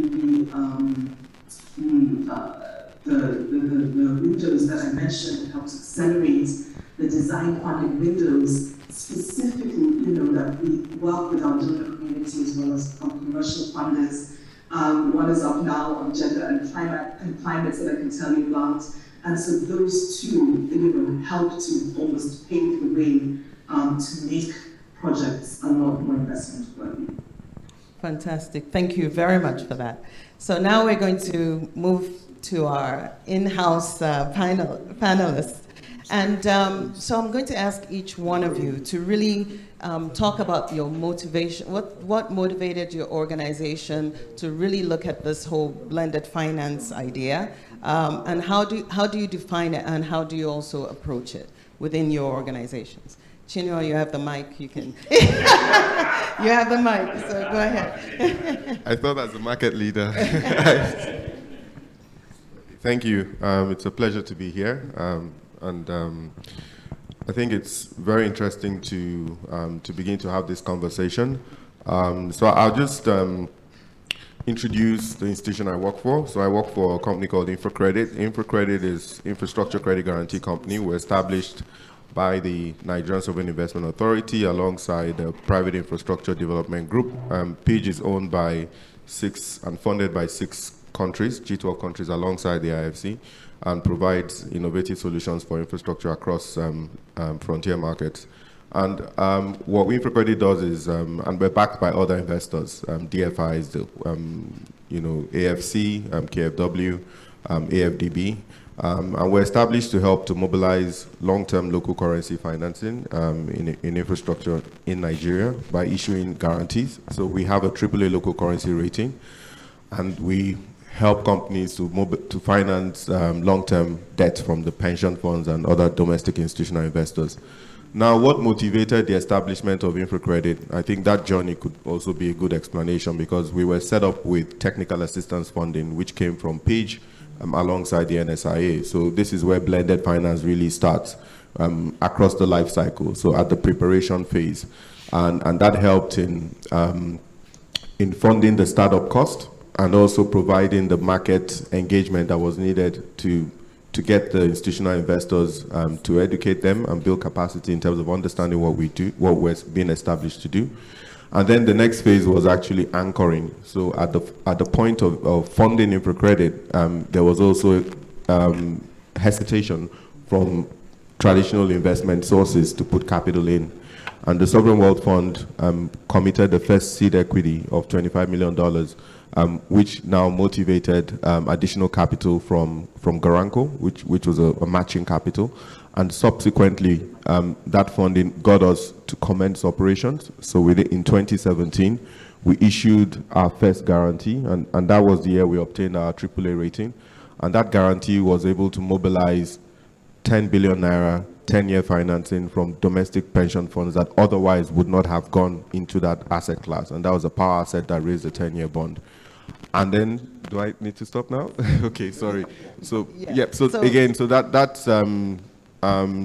the windows that I mentioned that helps accelerate the design funding windows, specifically, that we work with our donor community as well as our commercial funders. One is up now on gender and climate that I can tell you about. And so those two, help to almost pave the way to make projects a lot more investment worthy. Fantastic. Thank you very much for that. So now we're going to move to our in-house panelists. And so I'm going to ask each one of you to really talk about your motivation. What motivated your organization to really look at this whole blended finance idea? And how do you define it, and how do you also approach it within your organizations? Chinua, you have the mic. You can. You have the mic, so go ahead. I thought as a market leader. Thank you. It's a pleasure to be here. And I think it's very interesting to begin to have this conversation. So I'll just introduce the institution I work for. So I work for a company called Infra Credit. Infra Credit is Infrastructure Credit Guarantee Company. We're established by the Nigerian Sovereign Investment Authority alongside the Private Infrastructure Development Group. PIG is owned by 6 and funded by 6 countries, G12 countries, alongside the IFC, and provides innovative solutions for infrastructure across frontier markets. And what InfraCredit does is, and we're backed by other investors, DFIs, AFC, KfW, AFDB, and we're established to help to mobilize long-term local currency financing in infrastructure in Nigeria by issuing guarantees. So we have a AAA local currency rating, and we help companies to finance long-term debt from the pension funds and other domestic institutional investors. Now, what motivated the establishment of InfraCredit, I think that journey could also be a good explanation, because we were set up with technical assistance funding, which came from Page alongside the NSIA. So this is where blended finance really starts across the life cycle, so at the preparation phase. And that helped in funding the startup cost and also providing the market engagement that was needed to get the institutional investors to educate them and build capacity in terms of understanding what we do, what we're being established to do. And then the next phase was actually anchoring. So at the point of funding InfraCredit, there was also hesitation from traditional investment sources to put capital in. And the Sovereign Wealth Fund committed the first seed equity of $25 million, which now motivated additional capital from Garanco, which was a matching capital. And subsequently, that funding got us to commence operations. So in 2017, we issued our first guarantee, and that was the year we obtained our AAA rating. And that guarantee was able to mobilize 10 billion naira 10-year financing from domestic pension funds that otherwise would not have gone into that asset class. And that was a power asset that raised a 10-year bond. And then, do I need to stop now? Okay, sorry. So, that's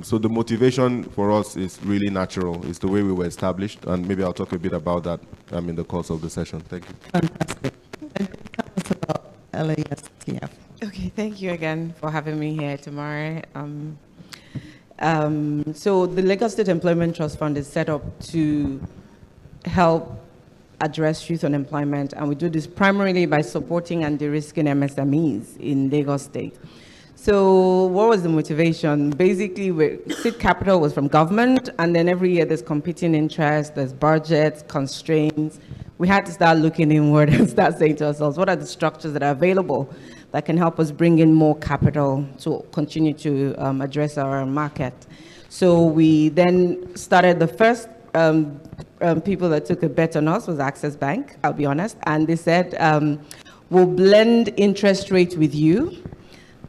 so the motivation for us is really natural. It's the way we were established, and maybe I'll talk a bit about that in the course of the session. Thank you. Fantastic. And tell us about LASTF. Okay, thank you again for having me here tomorrow. So the Lagos State Employment Trust Fund is set up to help address youth unemployment, and we do this primarily by supporting and de-risking MSMEs in Lagos State. So what was the motivation? Basically, seed capital was from government, and then every year there's competing interests, there's budgets, constraints. We had to start looking inward and start saying to ourselves, what are the structures that are available that can help us bring in more capital to continue to address our market? So we then started the first people that took a bet on us was Access Bank, I'll be honest, and they said, we'll blend interest rates with you,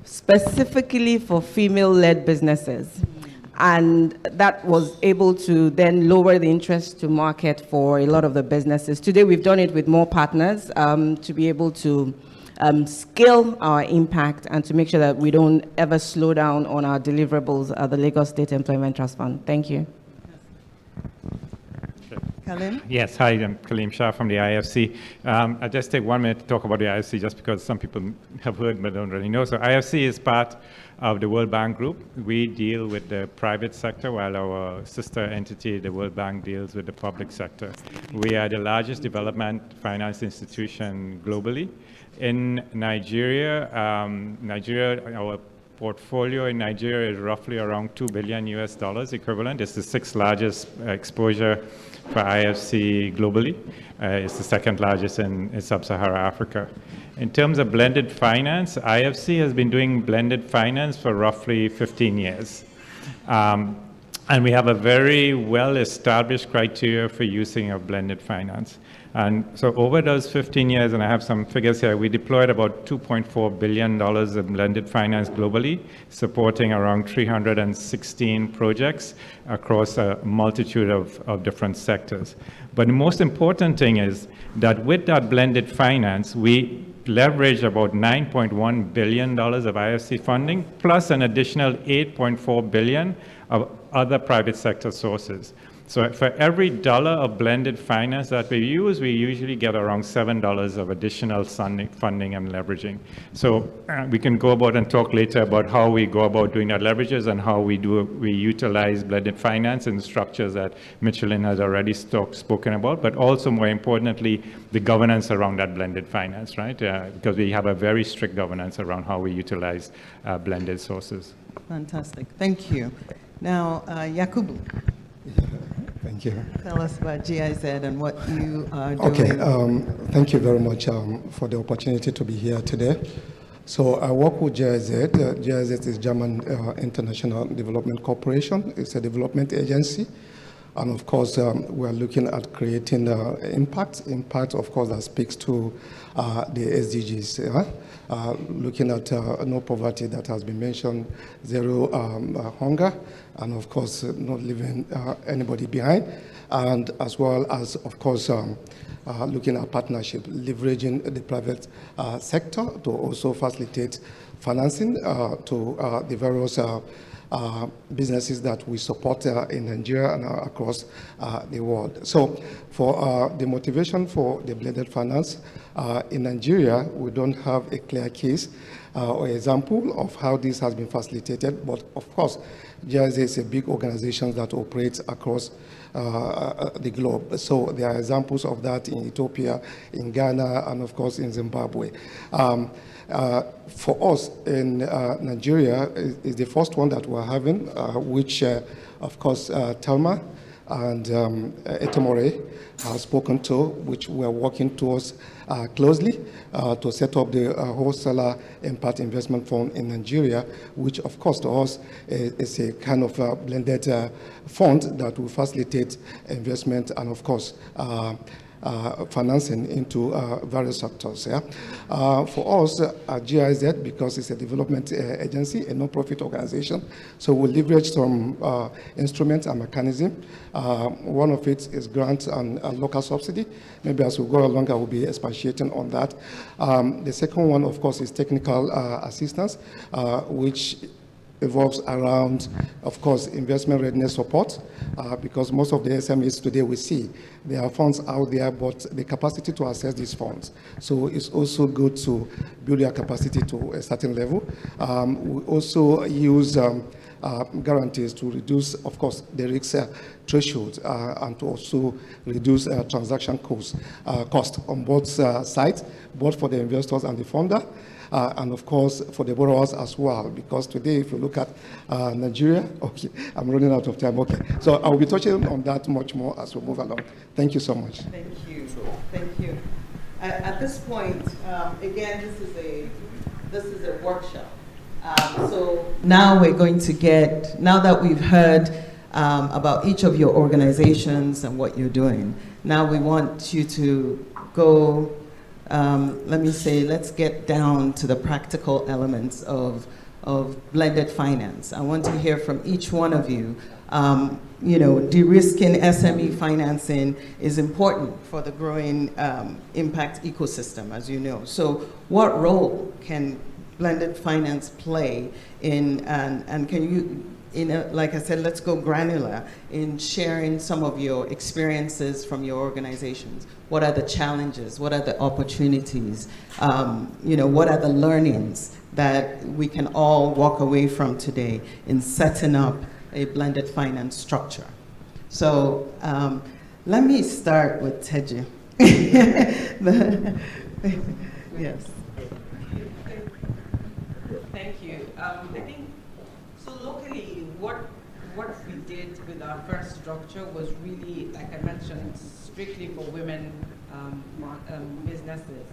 specifically for female-led businesses. And that was able to then lower the interest to market for a lot of the businesses. Today, we've done it with more partners to be able to scale our impact and to make sure that we don't ever slow down on our deliverables at the Lagos State Employment Trust Fund. Thank you. Kalim? Yes, hi, I'm Kaleem Shah from the IFC. I'll just take 1 minute to talk about the IFC just because some people have heard but don't really know. So IFC is part of the World Bank Group. We deal with the private sector while our sister entity, the World Bank, deals with the public sector. We are the largest development finance institution globally. In Nigeria, our portfolio in Nigeria is roughly around $2 billion equivalent. It's the 6th largest exposure for IFC globally. It's the 2nd largest in sub-Saharan Africa. In terms of blended finance, IFC has been doing blended finance for roughly 15 years. And we have a very well-established criteria for using of blended finance. And so over those 15 years, and I have some figures here, we deployed about $2.4 billion of blended finance globally, supporting around 316 projects across a multitude of different sectors. But the most important thing is that with that blended finance, we leveraged about $9.1 billion of IFC funding, plus an additional $8.4 billion of other private sector sources. So for every dollar of blended finance that we use, we usually get around $7 of additional funding and leveraging. So we can go about and talk later about how we go about doing that leverages and how we utilize blended finance in structures that Michelin has already spoken about, but also more importantly, the governance around that blended finance, right? Because we have a very strict governance around how we utilize blended sources. Fantastic. Thank you. Now, Yakubu. Thank you. Tell us about GIZ and what you are doing. Okay, thank you very much for the opportunity to be here today. So I work with GIZ. GIZ is German International Development Corporation. It's a development agency. And of course, we're looking at creating impact, of course, that speaks to the SDGs. Looking at no poverty that has been mentioned, zero hunger, and of course, not leaving anybody behind. And as well as, of course, looking at partnership, leveraging the private sector to also facilitate financing to the various businesses that we support in Nigeria and across the world. So for the motivation for the blended finance, in Nigeria, we don't have a clear case or example of how this has been facilitated, but of course, GIZ is a big organization that operates across the globe. So there are examples of that in Ethiopia, in Ghana, and of course in Zimbabwe. For us in Nigeria is the first one that we're having, which of course Telma and Etemore have spoken to, which we're working towards closely to set up the wholesaler impact investment fund in Nigeria, which of course to us is a kind of blended fund that will facilitate investment and of course financing into various sectors. Yeah? For us at GIZ, because it's a development agency, a non-profit organization, so we leverage some instruments and mechanisms. One of it is grant and local subsidy. Maybe as we go along, I will be expatiating on that. The second one, of course, is technical assistance, which evolves around, of course, investment readiness support, because most of the SMEs today we see, there are funds out there, but the capacity to access these funds. So it's also good to build your capacity to a certain level. We also use guarantees to reduce, of course, the risk threshold and to also reduce transaction cost on both sides, both for the investors and the funder. And of course, for the borrowers as well, because today, if you look at Nigeria, okay, I'm running out of time, okay. So I will be touching on that much more as we move along. Thank you so much. Thank you, thank you. At this point, again, this is a workshop. So now we're going to get, now that we've heard about each of your organizations and what you're doing, now we want you to go, let me say, let's get down to the practical elements of blended finance. I want to hear from each one of you. You know, de-risking SME financing is important for the growing impact ecosystem, as you know. So what role can blended finance play in, and can you, like I said, let's go granular in sharing some of your experiences from your organizations. What are the challenges? What are the opportunities? You know, what are the learnings that we can all walk away from today in setting up a blended finance structure? So let me start with Teji. Yes. Thank you. I think, so locally, what we did with our first structure was really, like I mentioned, strictly for women businesses.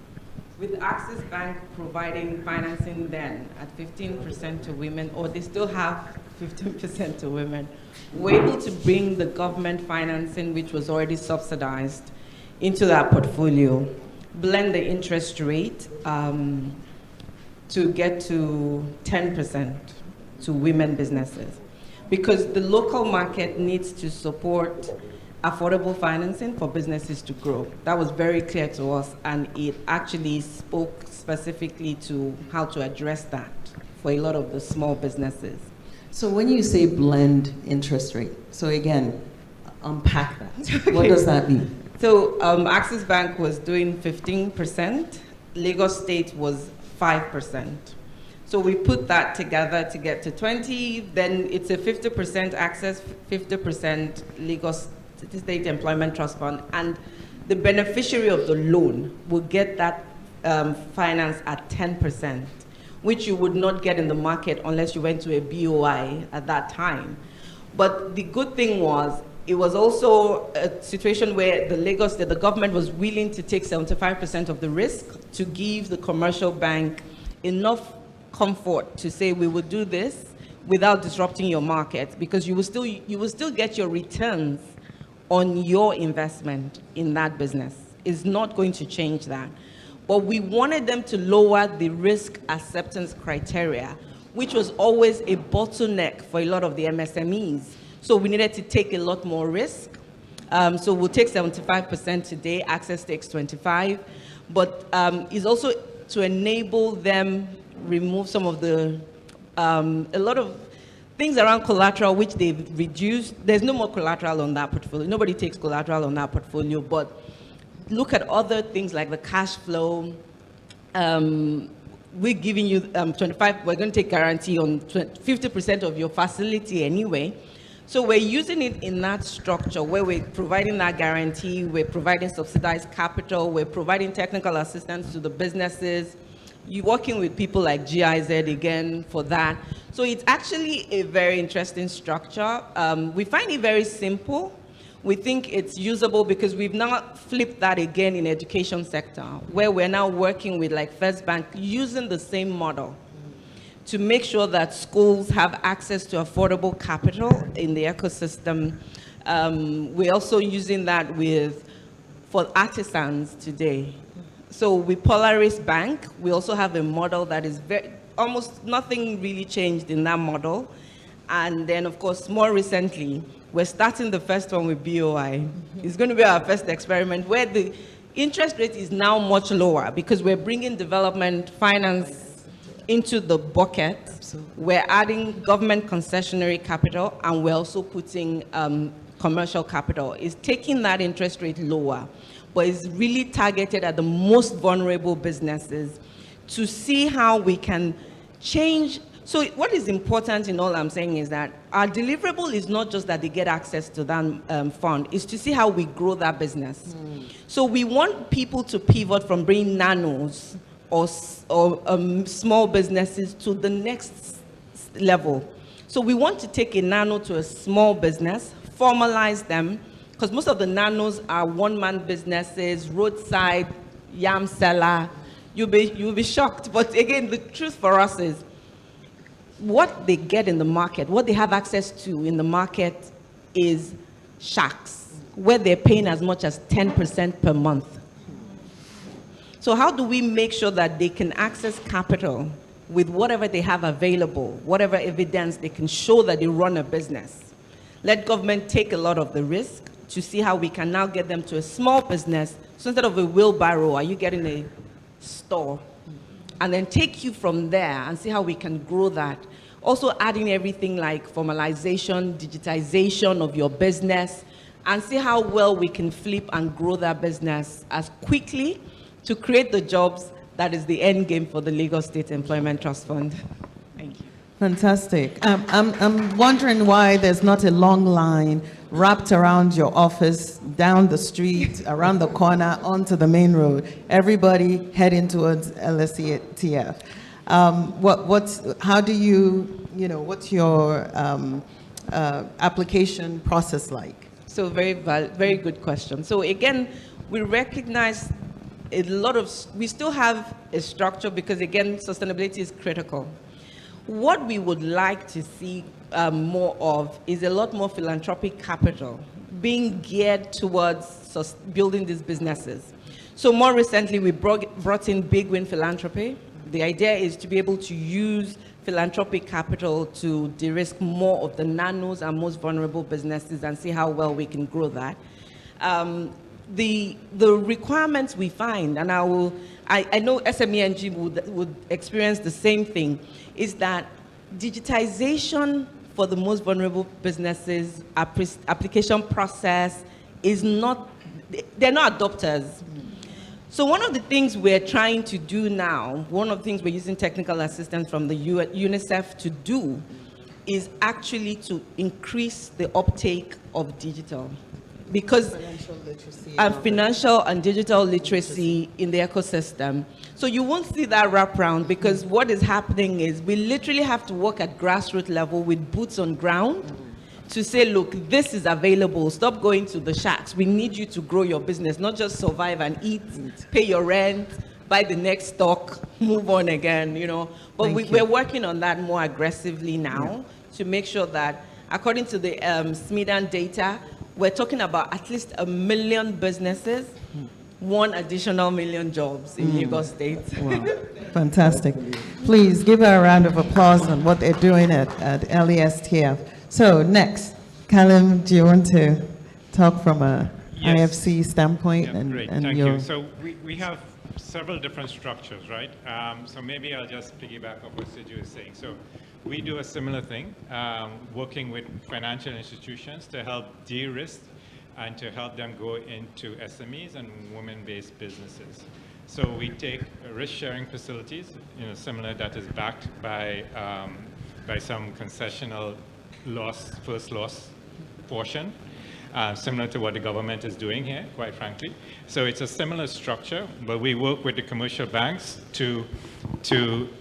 With Access Bank providing financing then at 15% to women, or they still have 15% to women, we're able to bring the government financing, which was already subsidized, into that portfolio, blend the interest rate to get to 10% to women businesses. Because the local market needs to support affordable financing for businesses to grow. That was very clear to us, and it actually spoke specifically to how to address that for a lot of the small businesses. So when you say blend interest rate, so again, unpack that. What does that mean? So Axis Bank was doing 15%, Lagos State was 5%. So we put that together to get to 20, then it's a 50% Access, 50% Lagos State Employment Trust Fund, and the beneficiary of the loan will get that finance at 10%, which you would not get in the market unless you went to a BOI at that time. But the good thing was, it was also a situation where the government was willing to take 75% of the risk to give the commercial bank enough comfort to say we will do this without disrupting your market, because you will still get your returns on your investment in that business. It's not going to change that. But we wanted them to lower the risk acceptance criteria, which was always a bottleneck for a lot of the MSMEs. So we needed to take a lot more risk. So we'll take 75% today, Access takes 25%, but it's also to enable them remove some of the, a lot of things around collateral which they've reduced. There's no more collateral on that portfolio. Nobody takes collateral on that portfolio, but look at other things like the cash flow. We're giving you 25, we're going to take guarantee on 50% of your facility anyway. So we're using it in that structure where we're providing that guarantee, we're providing subsidized capital, we're providing technical assistance to the businesses. You're working with people like GIZ again for that. So it's actually a very interesting structure. We find it very simple. We think it's usable because we've now flipped that again in education sector, where we're now working with like First Bank using the same model to make sure that schools have access to affordable capital in the ecosystem. We're also using that for artisans today. So with Polaris Bank, we also have a model that is almost nothing really changed in that model. And then, of course, more recently, we're starting the first one with BOI. It's going to be our first experiment where the interest rate is now much lower because we're bringing development finance into the bucket. We're adding government concessionary capital, and we're also putting commercial capital. It's taking that interest rate lower, but it's really targeted at the most vulnerable businesses to see how we can change. So what is important in all I'm saying is that our deliverable is not just that they get access to that fund, it's to see how we grow that business. So we want people to pivot from being nanos or small businesses to the next level. So we want to take a nano to a small business, formalize them, because most of the nanos are one-man businesses, roadside, yam seller. You'll be shocked. But again, the truth for us is what they get in the market, what they have access to in the market is shacks, where they're paying as much as 10% per month. So how do we make sure that they can access capital with whatever they have available, whatever evidence they can show that they run a business? Let government take a lot of the risk to see how we can now get them to a small business. So instead of a wheelbarrow, are you getting a store? And then take you from there and see how we can grow that. Also adding everything like formalization, digitization of your business, and see how well we can flip and grow that business as quickly to create the jobs that is the end game for the Lagos State Employment Trust Fund. Thank you. Fantastic. I'm wondering why there's not a long line wrapped around your office, down the street, around the corner, onto the main road. Everybody heading towards LSETF. How do what's your application process like? So very good question. So again, we recognize we still have a structure because again, sustainability is critical. What we would like to see more of is a lot more philanthropic capital being geared towards building these businesses. So more recently, we brought in Big Win Philanthropy. The idea is to be able to use philanthropic capital to de-risk more of the nanos and most vulnerable businesses and see how well we can grow that. The requirements we find, and I know SMENG would experience the same thing, is that digitization for the most vulnerable businesses, application process is not, they're not adopters. So one of the things we're trying to do now, one of the things we're using technical assistance from the UNICEF to do is actually to increase the uptake of digital. Because financial and digital literacy in the ecosystem. So you won't see that wraparound because what is happening is we literally have to work at grassroots level with boots on ground to say, look, this is available. Stop going to the shacks. We need you to grow your business, not just survive and eat, pay your rent, buy the next stock, move on again, you know. But we're working on that more aggressively now to make sure that, according to the SMIDAN data, we're talking about at least 1 million businesses, 1 additional million jobs in Lagos State. Wow. Fantastic. Please give her a round of applause on what they're doing at LESTF. So next, Callum, do you want to talk from a IFC standpoint? Yeah, great, thank your... you. So we have several different structures, right? So maybe I'll just piggyback off what Siju is saying. So we do a similar thing, working with financial institutions to help de-risk and to help them go into SMEs and women-based businesses. So we take risk-sharing facilities, you know, similar that is backed by some concessional loss, first loss portion, similar to what the government is doing here, quite frankly. So it's a similar structure, but we work with the commercial banks to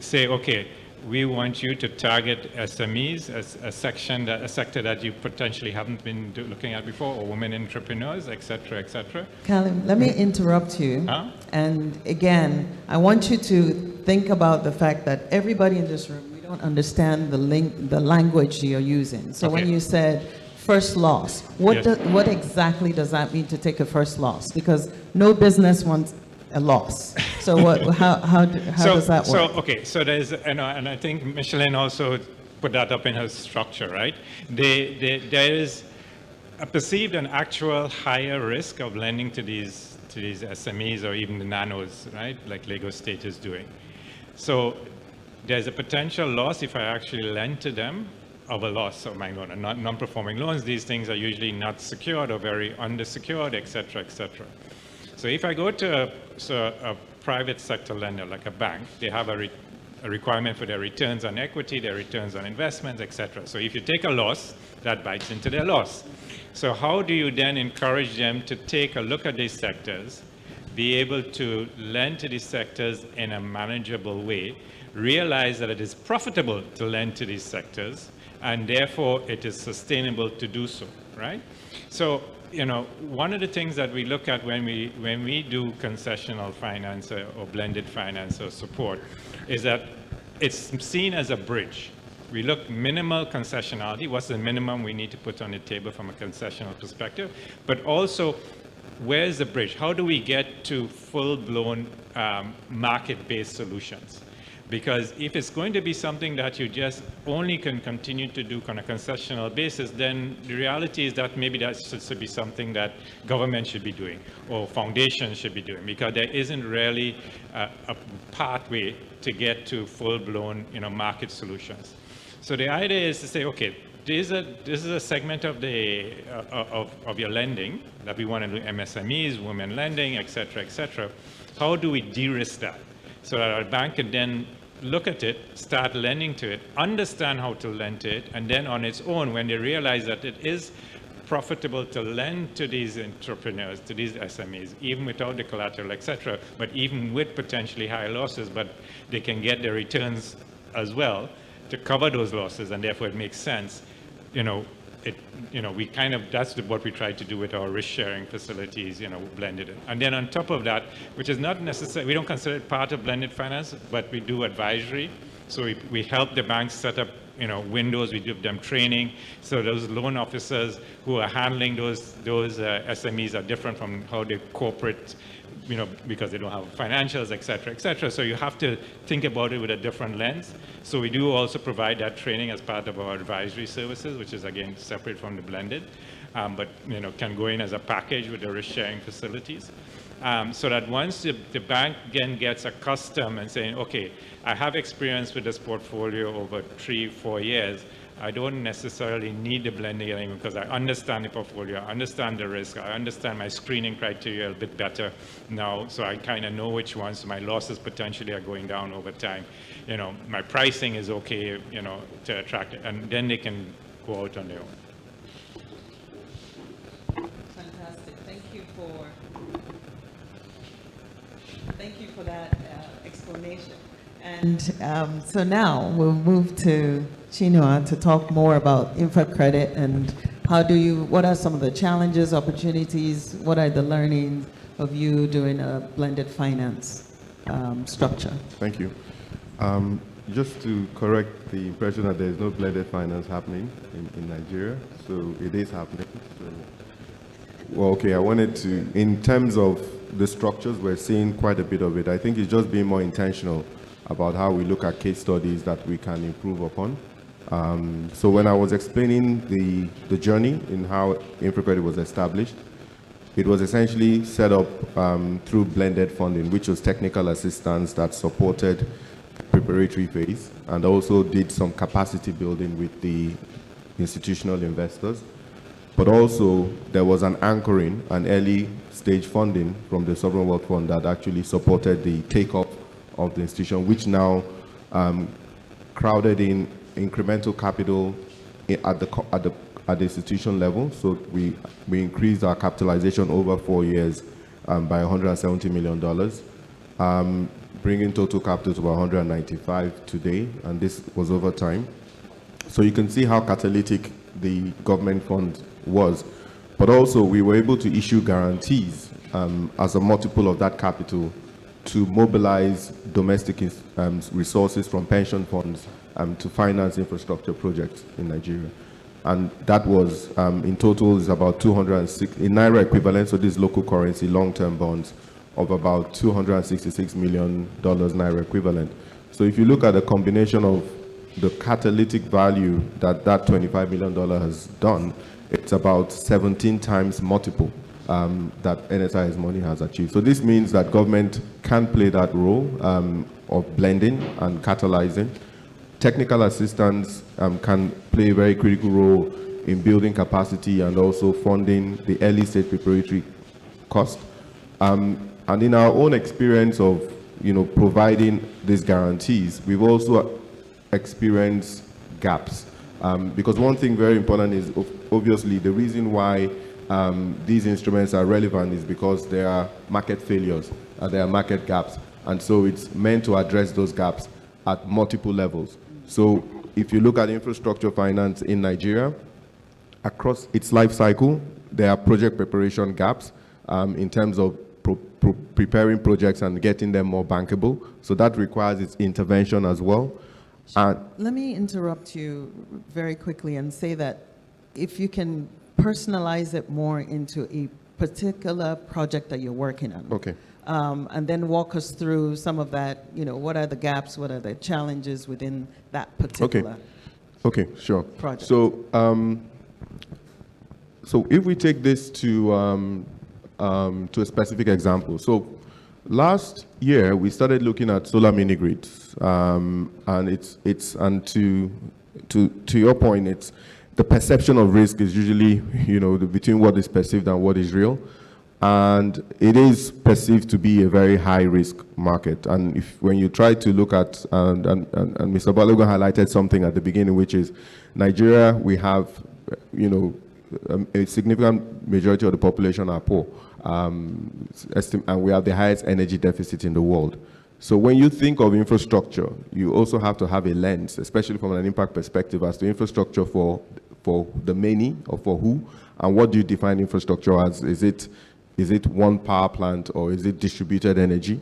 say, okay, we want you to target SMEs as a sector that you potentially haven't been looking at before, or women entrepreneurs, et cetera, et cetera. Callum, let me interrupt you. And again, I want you to think about the fact that everybody in this room, we don't understand the language you're using. So when you said first loss, what exactly does that mean to take a first loss? Because no business wants a loss. So how does that work? So there's, and I think Micheline also put that up in her structure, right? There is a perceived and actual higher risk of lending to these SMEs or even the nanos, right? Like Lagos State is doing. So there's a potential loss if I actually lend to them of a loss of my loan. And non-performing loans, these things are usually not secured or very undersecured, et cetera, et cetera. So if I go to a private sector lender like a bank, they have a requirement for their returns on equity, their returns on investments, et cetera. So if you take a loss, that bites into their loss. So how do you then encourage them to take a look at these sectors, be able to lend to these sectors in a manageable way, realize that it is profitable to lend to these sectors, and therefore it is sustainable to do so, right? So, you know, one of the things that we look at when we do concessional finance or blended finance or support is that it's seen as a bridge. We look minimal concessionality, what's the minimum we need to put on the table from a concessional perspective, but also where's the bridge? How do we get to full-blown market-based solutions? Because if it's going to be something that you just only can continue to do on a concessional basis, then the reality is that maybe that should be something that government should be doing or foundations should be doing, because there isn't really a pathway to get to full-blown, you know, market solutions. So the idea is to say, okay, this is a segment of the of your lending that we want to do, MSMEs, women lending, et cetera, et cetera. How do we de-risk that so that our bank can then look at it, start lending to it, understand how to lend to it, and then on its own, when they realize that it is profitable to lend to these entrepreneurs, to these SMEs, even without the collateral, et cetera, but even with potentially higher losses, but they can get their returns as well to cover those losses, and therefore it makes sense. We kind of, that's what we try to do with our risk-sharing facilities, blended it. And then on top of that, which is not necessarily, we don't consider it part of blended finance, but we do advisory. So we help the banks set up, windows, we give them training. So those loan officers who are handling those SMEs are different from how the corporate, because they don't have financials, et cetera, et cetera. So you have to think about it with a different lens. So we do also provide that training as part of our advisory services, which is again separate from the blended, but can go in as a package with the risk-sharing facilities. So that once the bank again gets accustomed and saying, okay, I have experience with this portfolio over 3-4 years, I don't necessarily need the blending anymore because I understand the portfolio, I understand the risk, I understand my screening criteria a bit better now, so I kind of know which ones my losses potentially are going down over time. You know, my pricing is okay, you know, to attract it, and then they can go out on their own. Fantastic. Thank you for that explanation. And so now we'll move to Chinua to talk more about infra credit and what are some of the challenges, opportunities, what are the learnings of you doing a blended finance structure? Thank you. Just to correct the impression that there is no blended finance happening in Nigeria, so it is happening. So, well, okay, I wanted to, in terms of the structures, we're seeing quite a bit of it. I think it's just being more intentional about how we look at case studies that we can improve upon. So when I was explaining the journey in how InfraCredit was established, it was essentially set up through blended funding, which was technical assistance that supported preparatory phase and also did some capacity building with the institutional investors. But also there was an anchoring, an early stage funding from the Sovereign Wealth Fund that actually supported the take-up of the institution, which now crowded in incremental capital at the institution level. So we increased our capitalization over 4 years by $170 million, bringing total capital to about 195 today, and this was over time. So you can see how catalytic the government fund was, but also we were able to issue guarantees as a multiple of that capital to mobilize domestic resources from pension funds to finance infrastructure projects in Nigeria. And that was, in total, is about 206, in Naira equivalent, so this local currency, long-term bonds, of about $266 million Naira equivalent. So if you look at the combination of the catalytic value that $25 million has done, it's about 17 times multiple that NSI's money has achieved. So this means that government can play that role of blending and catalyzing. Technical assistance can play a very critical role in building capacity and also funding the early stage preparatory cost. And in our own experience of providing these guarantees, we've also experienced gaps. Because one thing very important is obviously the reason why these instruments are relevant is because there are market failures and there are market gaps. And so it's meant to address those gaps at multiple levels. So if you look at infrastructure finance in Nigeria, across its life cycle, there are project preparation gaps in terms of preparing projects and getting them more bankable. So that requires its intervention as well. Let me interrupt you very quickly and say that if you can personalize it more into a particular project that you're working on. Okay. And then walk us through some of that, what are the gaps, what are the challenges within that particular Okay, sure. project. So, so if we take this to a specific example. So last year, we started looking at solar mini grids. And to your point, it's the perception of risk is usually, between what is perceived and what is real. And it is perceived to be a very high risk market. And when you try to look at, and Mr. Balogun highlighted something at the beginning, which is Nigeria, we have, a significant majority of the population are poor. And we have the highest energy deficit in the world. So when you think of infrastructure, you also have to have a lens, especially from an impact perspective, as to infrastructure for the many or for who, and what do you define infrastructure as? Is it one power plant or is it distributed energy?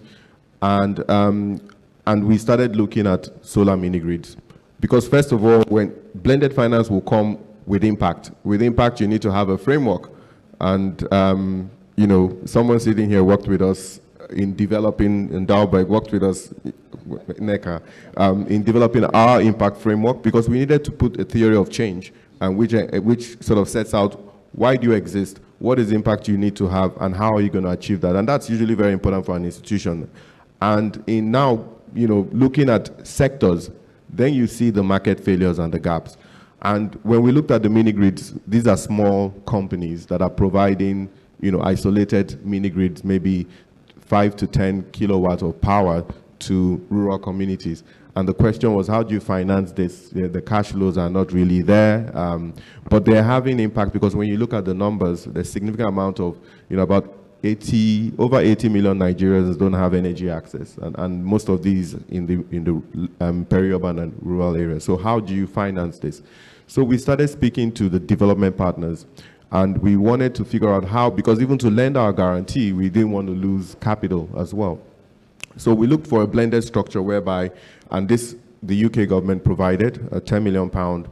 And we started looking at solar mini grids. Because first of all, when blended finance will come with impact. With impact, you need to have a framework. And, someone sitting here worked with us in developing, in Dalberg, worked with us, NECA, in developing our impact framework, because we needed to put a theory of change, and which sort of sets out why do you exist, what is the impact you need to have, and how are you going to achieve that? And that's usually very important for an institution. And in now, looking at sectors, then you see the market failures and the gaps. And when we looked at the mini grids, these are small companies that are providing, isolated mini grids, maybe 5 to 10 kilowatts of power to rural communities. And the question was, how do you finance this? The cash flows are not really there, but they're having impact, because when you look at the numbers, there's significant amount of, about over 80 million Nigerians don't have energy access, and most of these in the peri-urban and rural areas. So how do you finance this? So we started speaking to the development partners, and we wanted to figure out how, because even to lend our guarantee, we didn't want to lose capital as well. So we looked for a blended structure whereby, and this the UK government provided, a £10 million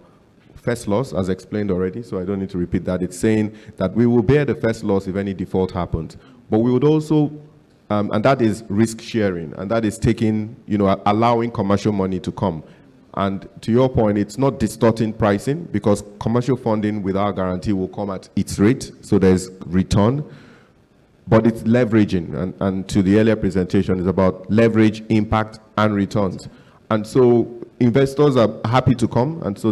first loss, as explained already, so I don't need to repeat that. It's saying that we will bear the first loss if any default happens. But we would also, and that is risk sharing, and that is taking, allowing commercial money to come. And to your point, it's not distorting pricing, because commercial funding with our guarantee will come at its rate, so there's return. But it's leveraging, and to the earlier presentation, is about leverage, impact, and returns. And so investors are happy to come, and so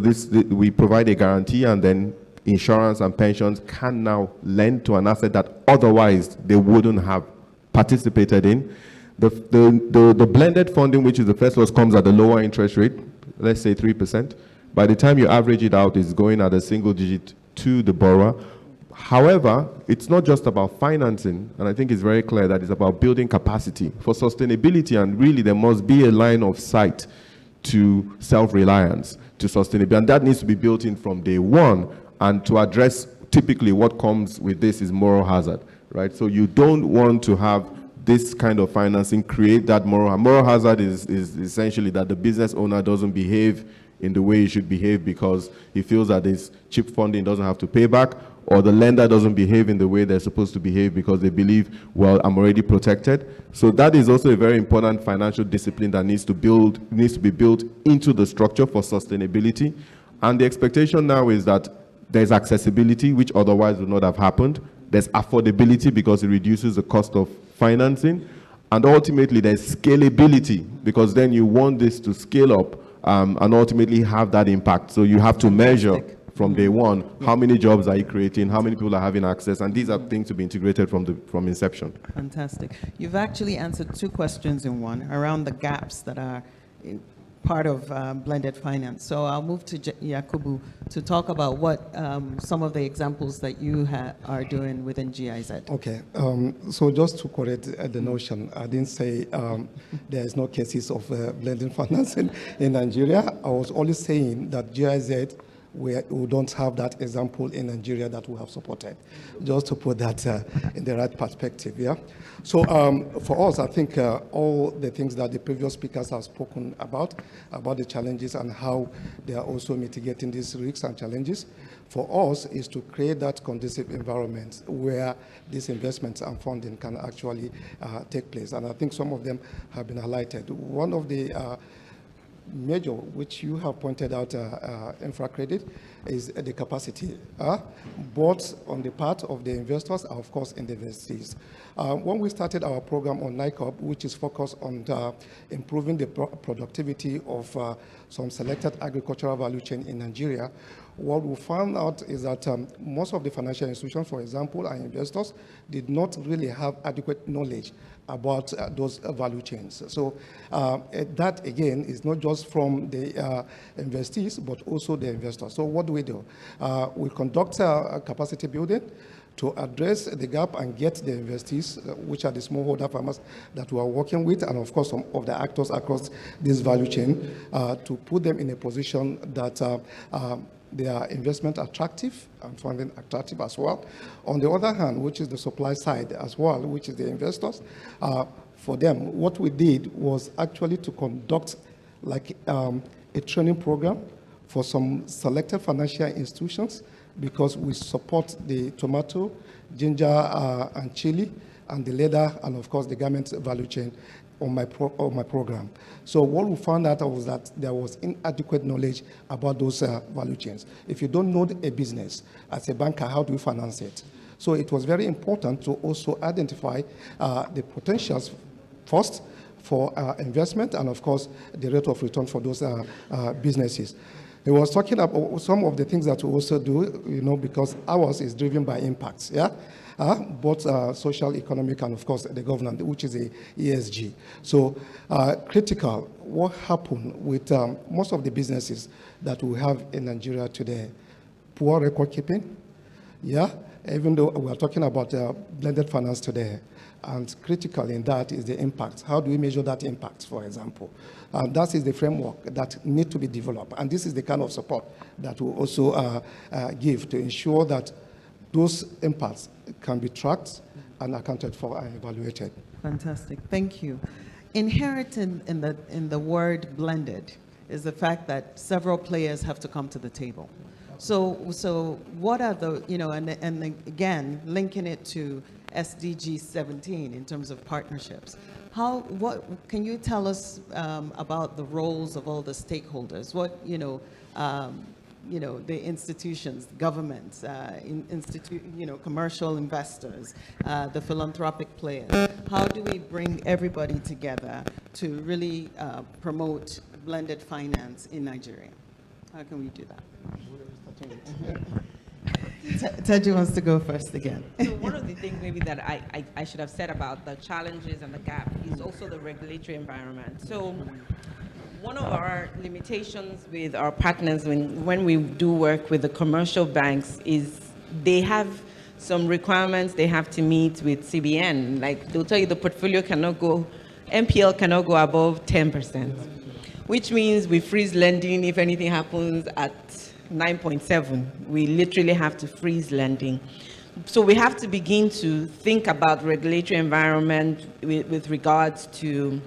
we provide a guarantee, and then insurance and pensions can now lend to an asset that otherwise they wouldn't have participated in. The blended funding, which is the first loss, comes at a lower interest rate, let's say 3%. By the time you average it out, it's going at a single digit to the borrower. However, it's not just about financing, and I think it's very clear that it's about building capacity for sustainability, and really there must be a line of sight to self-reliance, to sustainability, and that needs to be built in from day one. And to address, typically what comes with this is moral hazard, right? So you don't want to have this kind of financing create that moral hazard is essentially that the business owner doesn't behave in the way he should behave because he feels that this cheap funding doesn't have to pay back, or the lender doesn't behave in the way they're supposed to behave because they believe, well, I'm already protected. So that is also a very important financial discipline that needs to be built into the structure for sustainability. And the expectation now is that there's accessibility, which otherwise would not have happened. There's affordability because it reduces the cost of financing. And ultimately, there's scalability, because then you want this to scale up and ultimately have that impact. So you have to measure from day one, how many jobs are you creating, how many people are having access, and these are things to be integrated from inception. Fantastic. You've actually answered two questions in one around the gaps that are part of blended finance. So I'll move to Yakubu to talk about what some of the examples that you are doing within GIZ. Okay, so just to correct the notion, I didn't say there is no cases of blended finance in Nigeria. I was only saying that GIZ, we don't have that example in Nigeria that we have supported, just to put that in the right perspective, yeah? So for us, I think all the things that the previous speakers have spoken about the challenges and how they are also mitigating these risks and challenges, for us is to create that conducive environment where these investments and funding can actually take place. And I think some of them have been highlighted. One of the major, which you have pointed out, infra credit, is the capacity, both on the part of the investors and of course in the investees. When we started our program on NICOP, which is focused on improving the productivity of some selected agricultural value chain in Nigeria, what we found out is that most of the financial institutions, for example, and investors did not really have adequate knowledge about those value chains. So that, again, is not just from the investees, but also the investors. So what do? We conduct capacity building to address the gap and get the investees, which are the smallholder farmers that we are working with, and of course some of the actors across this value chain, to put them in a position that their investment attractive and funding attractive as well. On the other hand, which is the supply side as well, which is the investors, for them, what we did was actually to conduct like a training program for some selected financial institutions, because we support the tomato, ginger, and chili, and the leather, and of course the garment value chain on my program. So what we found out was that there was inadequate knowledge about those value chains. If you don't know a business, as a banker, how do you finance it? So it was very important to also identify the potentials first for investment and, of course, the rate of return for those businesses. He was talking about some of the things that we also do, because ours is driven by impacts, both social, economic, and of course the governance, which is a ESG. So critical, what happened with most of the businesses that we have in Nigeria today? Poor record keeping, even though we are talking about blended finance today. And critical in that is the impact. How do we measure that impact, for example? That is the framework that need to be developed. And this is the kind of support that we also give to ensure that those impacts can be tracked and accounted for and evaluated. Fantastic, thank you. Inherent in the word blended is the fact that several players have to come to the table. So what are the, and again, linking it to SDG 17 in terms of partnerships. What can you tell us about the roles of all the stakeholders? What, the institutions, governments, commercial investors, the philanthropic players. How do we bring everybody together to really promote blended finance in Nigeria? How can we do that? Teji wants to go first again. So one of the things maybe that I should have said about the challenges and the gap is also the regulatory environment. So one of our limitations with our partners when we do work with the commercial banks is they have some requirements they have to meet with CBN. Like they'll tell you the portfolio MPL cannot go above 10%, which means we freeze lending if anything happens at 9.7. We literally have to freeze lending. So we have to begin to think about regulatory environment with regards to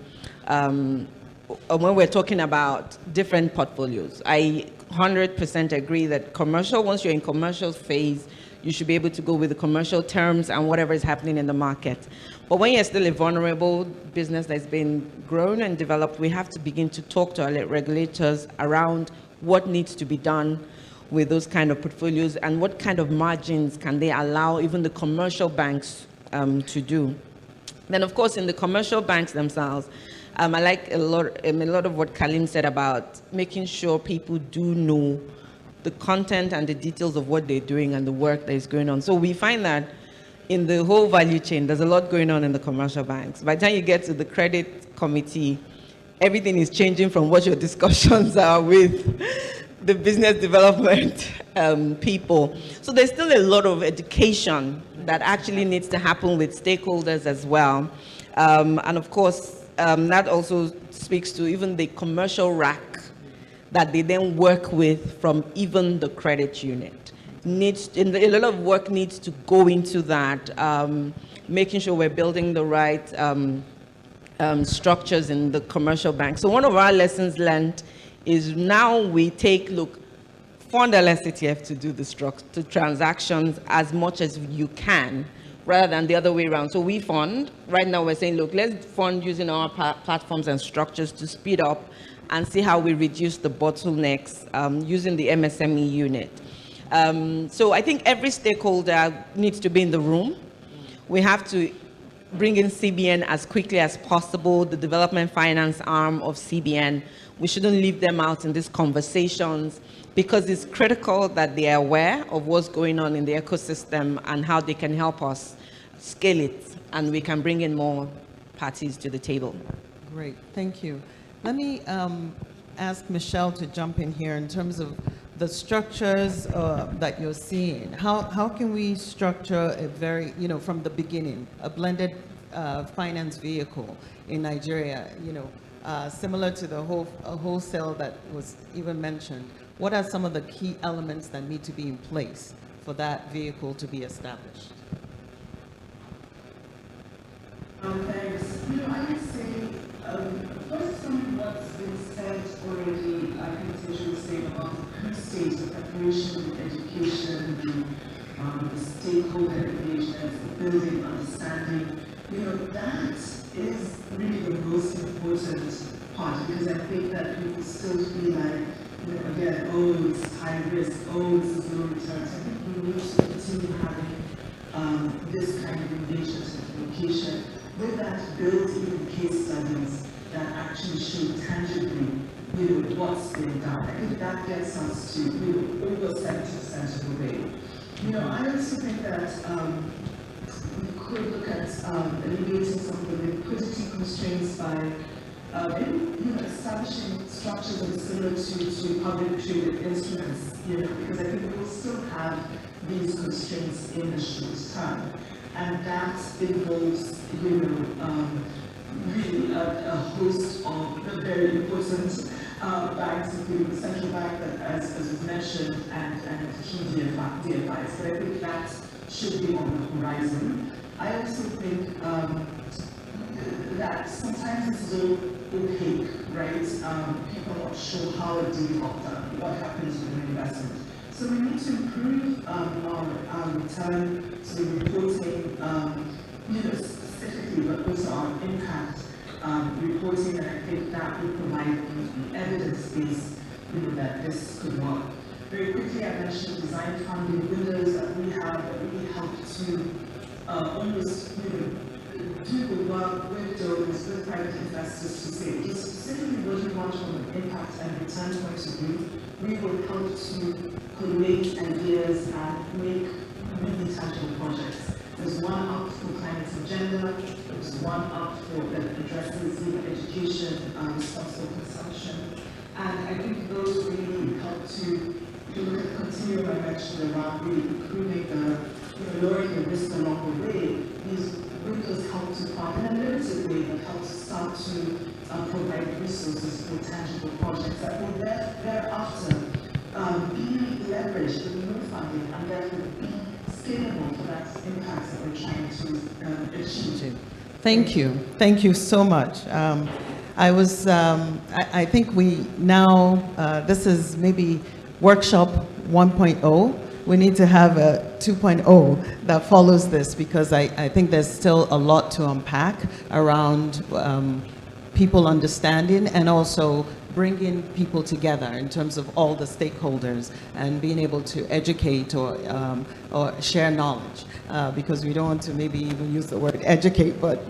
when we're talking about different portfolios. I 100% agree that commercial, once you're in commercial phase, you should be able to go with the commercial terms and whatever is happening in the market. But when you're still a vulnerable business that's been grown and developed, we have to begin to talk to our regulators around what needs to be done with those kind of portfolios and what kind of margins can they allow even the commercial banks to do. Then, of course, in the commercial banks themselves, I like a lot of what Kalim said about making sure people do know the content and the details of what they're doing and the work that is going on. So we find that in the whole value chain, there's a lot going on in the commercial banks. By the time you get to the credit committee, everything is changing from what your discussions are with the business development people. So there's still a lot of education that actually needs to happen with stakeholders as well. And of course, that also speaks to even the commercial rack that they then work with from even the credit unit. A lot of work needs to go into that, making sure we're building the right structures in the commercial bank. So one of our lessons learned is now we fund LSATF to do the transactions as much as you can, rather than the other way around. So we fund, right now we're saying, look, let's fund using our platforms and structures to speed up and see how we reduce the bottlenecks using the MSME unit. So I think every stakeholder needs to be in the room. We have to bring in CBN as quickly as possible, the development finance arm of CBN. We shouldn't leave them out in these conversations because it's critical that they are aware of what's going on in the ecosystem and how they can help us scale it, and we can bring in more parties to the table. Great, thank you. Let me ask Michelle to jump in here in terms of the structures that you're seeing. How can we structure a very, from the beginning, a blended finance vehicle in Nigeria, similar to the wholesale that was even mentioned? What are some of the key elements that need to be in place for that vehicle to be established? Thanks. I would say, first on what's been said already, I think Teju was saying about the stage, the preparation, the education, the stakeholder engagement, the building understanding. That is really the most important part, because I think that people still feel like, again, it's high risk, this is low return. So I think we need to continue having this kind of innovation certification, with that built in case studies that actually show tangibly, what's been done. I think that gets us to, over 70% of the way. I also think that we could look at alleviating some of the liquidity constraints by establishing structures that are similar to public traded instruments, because I think we will still have these constraints in the short term. And that involves, really a host of very important banks, including the central bank, as was mentioned, and key DFIs. But I think that should be on the horizon. I also think that sometimes it's a little opaque, right? People are not sure how a deal got done, what happens with an investment. So we need to improve our return, so reporting, specifically, but also our impact reporting, and I think that will provide the evidence base, that this could work. Very quickly, I mentioned design funding windows that we have that really help to almost, do the work with donors, with private investors to say, just specifically what you want from an impact and return point of view. We will help to collate ideas and make really tangible projects. There's one up for climate agenda, there's one up for that addresses legal education, responsible consumption. And I think those really help to look at the continuum I mentioned around really improving the, lowering the risk along the way. These windows help to fund in a limited way, but help to start to provide resources for tangible projects that will thereafter be leveraged with new funding and therefore be scalable for that impact that we're trying to achieve. Thank you. Thank you so much. I think we now, this is maybe workshop 1.0. We need to have a 2.0 that follows this, because I think there's still a lot to unpack around people understanding and also bringing people together in terms of all the stakeholders and being able to educate or share knowledge, because we don't want to maybe even use the word educate, but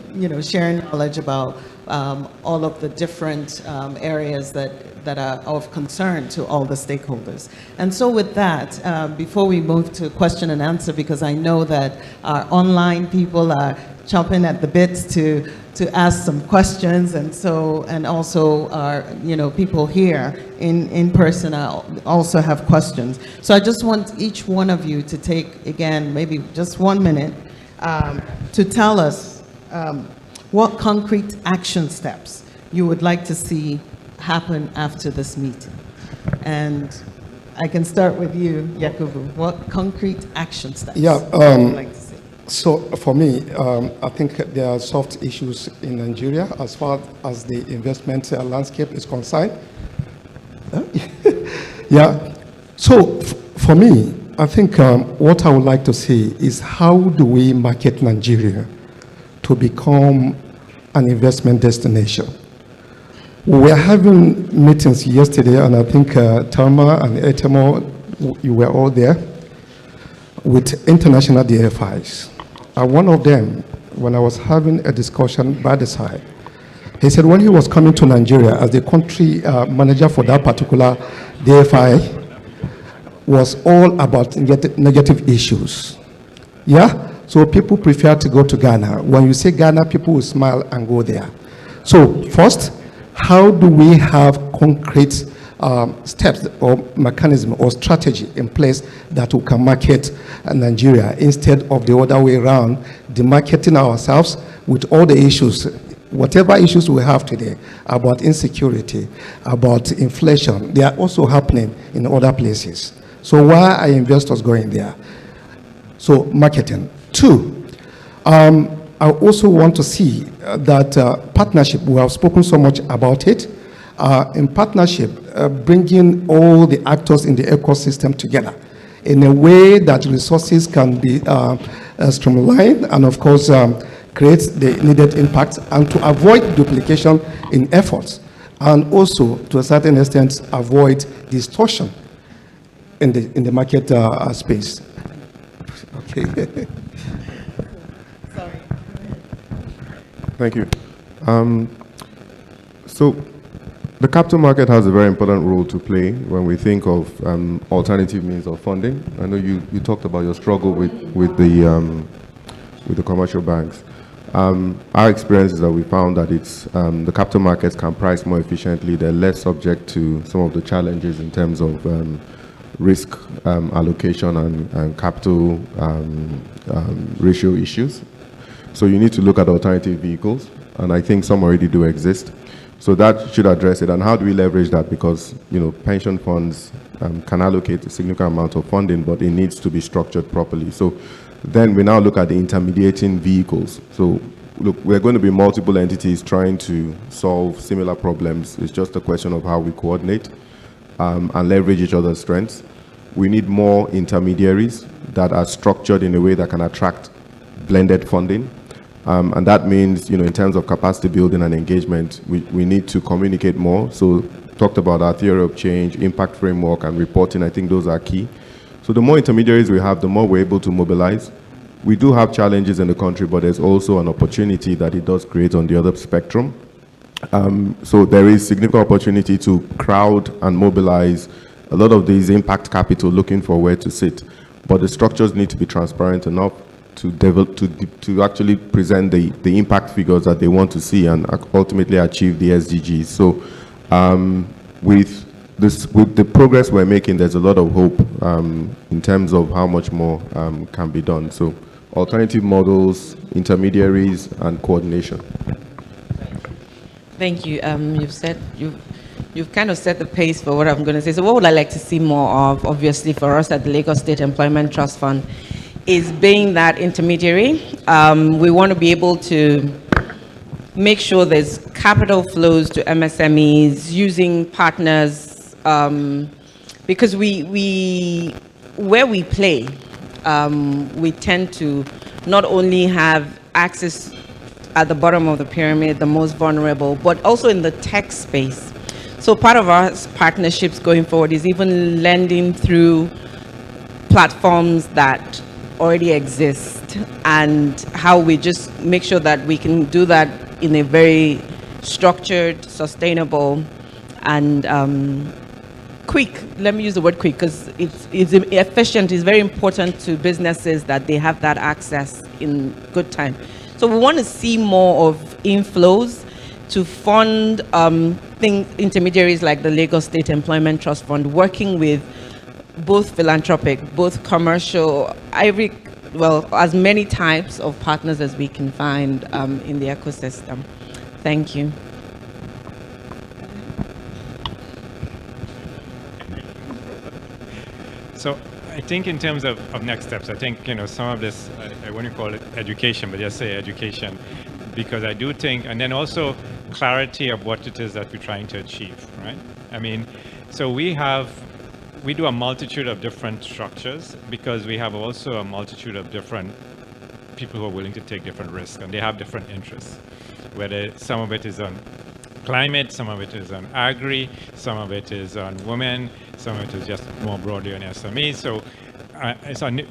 sharing knowledge about all of the different areas that are of concern to all the stakeholders. And so with that, before we move to question and answer, because I know that our online people are chomping at the bits to ask some questions, and also our people here in person also have questions. So I just want each one of you to take, again, maybe just 1 minute to tell us what concrete action steps you would like to see happen after this meeting. And I can start with you, Yakubu. What concrete action steps Yeah, would you like to see? So for me, I think there are soft issues in Nigeria as far as the investment landscape is concerned. Yeah. So for me, I think what I would like to see is how do we market Nigeria to become an investment destination? We were having meetings yesterday, and I think Thelma and Etemo, you were all there, with international DFIs. And one of them, when I was having a discussion by the side, he said when he was coming to Nigeria as the country manager for that particular DFI, was all about negative issues. Yeah? So people prefer to go to Ghana. When you say Ghana, people will smile and go there. So first, how do we have concrete steps or mechanism or strategy in place that we can market Nigeria instead of the other way around, demarketing ourselves with all the issues, whatever issues we have today about insecurity, about inflation, they are also happening in other places. So why are investors going there? So marketing. Two, I also want to see that partnership, we have spoken so much about it, in partnership, bringing all the actors in the ecosystem together in a way that resources can be streamlined and, of course, create the needed impact, and to avoid duplication in efforts, and also, to a certain extent, avoid distortion in the market space. Okay. Sorry. Thank you. So the capital market has a very important role to play when we think of alternative means of funding. I know you talked about your struggle with the commercial banks. Our experience is that we found that it's the capital markets can price more efficiently. They're less subject to some of the challenges in terms of risk allocation and capital ratio issues. So you need to look at alternative vehicles, and I think some already do exist. So that should address it. And how do we leverage that? Because pension funds can allocate a significant amount of funding, but it needs to be structured properly. So then we now look at the intermediating vehicles. So look, we're going to be multiple entities trying to solve similar problems. It's just a question of how we coordinate and leverage each other's strengths. We need more intermediaries that are structured in a way that can attract blended funding. And that means, in terms of capacity building and engagement, we need to communicate more. So talked about our theory of change, impact framework, and reporting. I think those are key. So the more intermediaries we have, the more we're able to mobilize. We do have challenges in the country, but there's also an opportunity that it does create on the other spectrum. So there is significant opportunity to crowd and mobilize a lot of these impact capital looking for where to sit. But the structures need to be transparent enough to develop, to actually present the impact figures that they want to see and ultimately achieve the SDGs. So with the progress we're making, there's a lot of hope in terms of how much more can be done. So alternative models, intermediaries, and coordination. Thank you. You've kind of set the pace for what I'm going to say. So what would I like to see more of, obviously, for us at the Lagos State Employment Trust Fund is being that intermediary. We want to be able to make sure there's capital flows to MSMEs, using partners, because where we play, we tend to not only have access at the bottom of the pyramid, the most vulnerable, but also in the tech space. So part of our partnerships going forward is even lending through platforms that already exist, and how we just make sure that we can do that in a very structured, sustainable, and quick. Let me use the word quick because it's efficient. It's very important to businesses that they have that access in good time. So we want to see more of inflows to fund intermediaries like the Lagos State Employment Trust Fund, working with both philanthropic, both commercial, as many types of partners as we can find in the ecosystem. Thank you. So I think in terms of next steps, I think, some of this, I wouldn't call it education, but just say education, because I do think, and then also clarity of what it is that we're trying to achieve, right? I mean, so we do a multitude of different structures because we have also a multitude of different people who are willing to take different risks, and they have different interests, whether some of it is on climate, some of it is on agri, some of it is on women, some of it is just more broadly on SMEs. So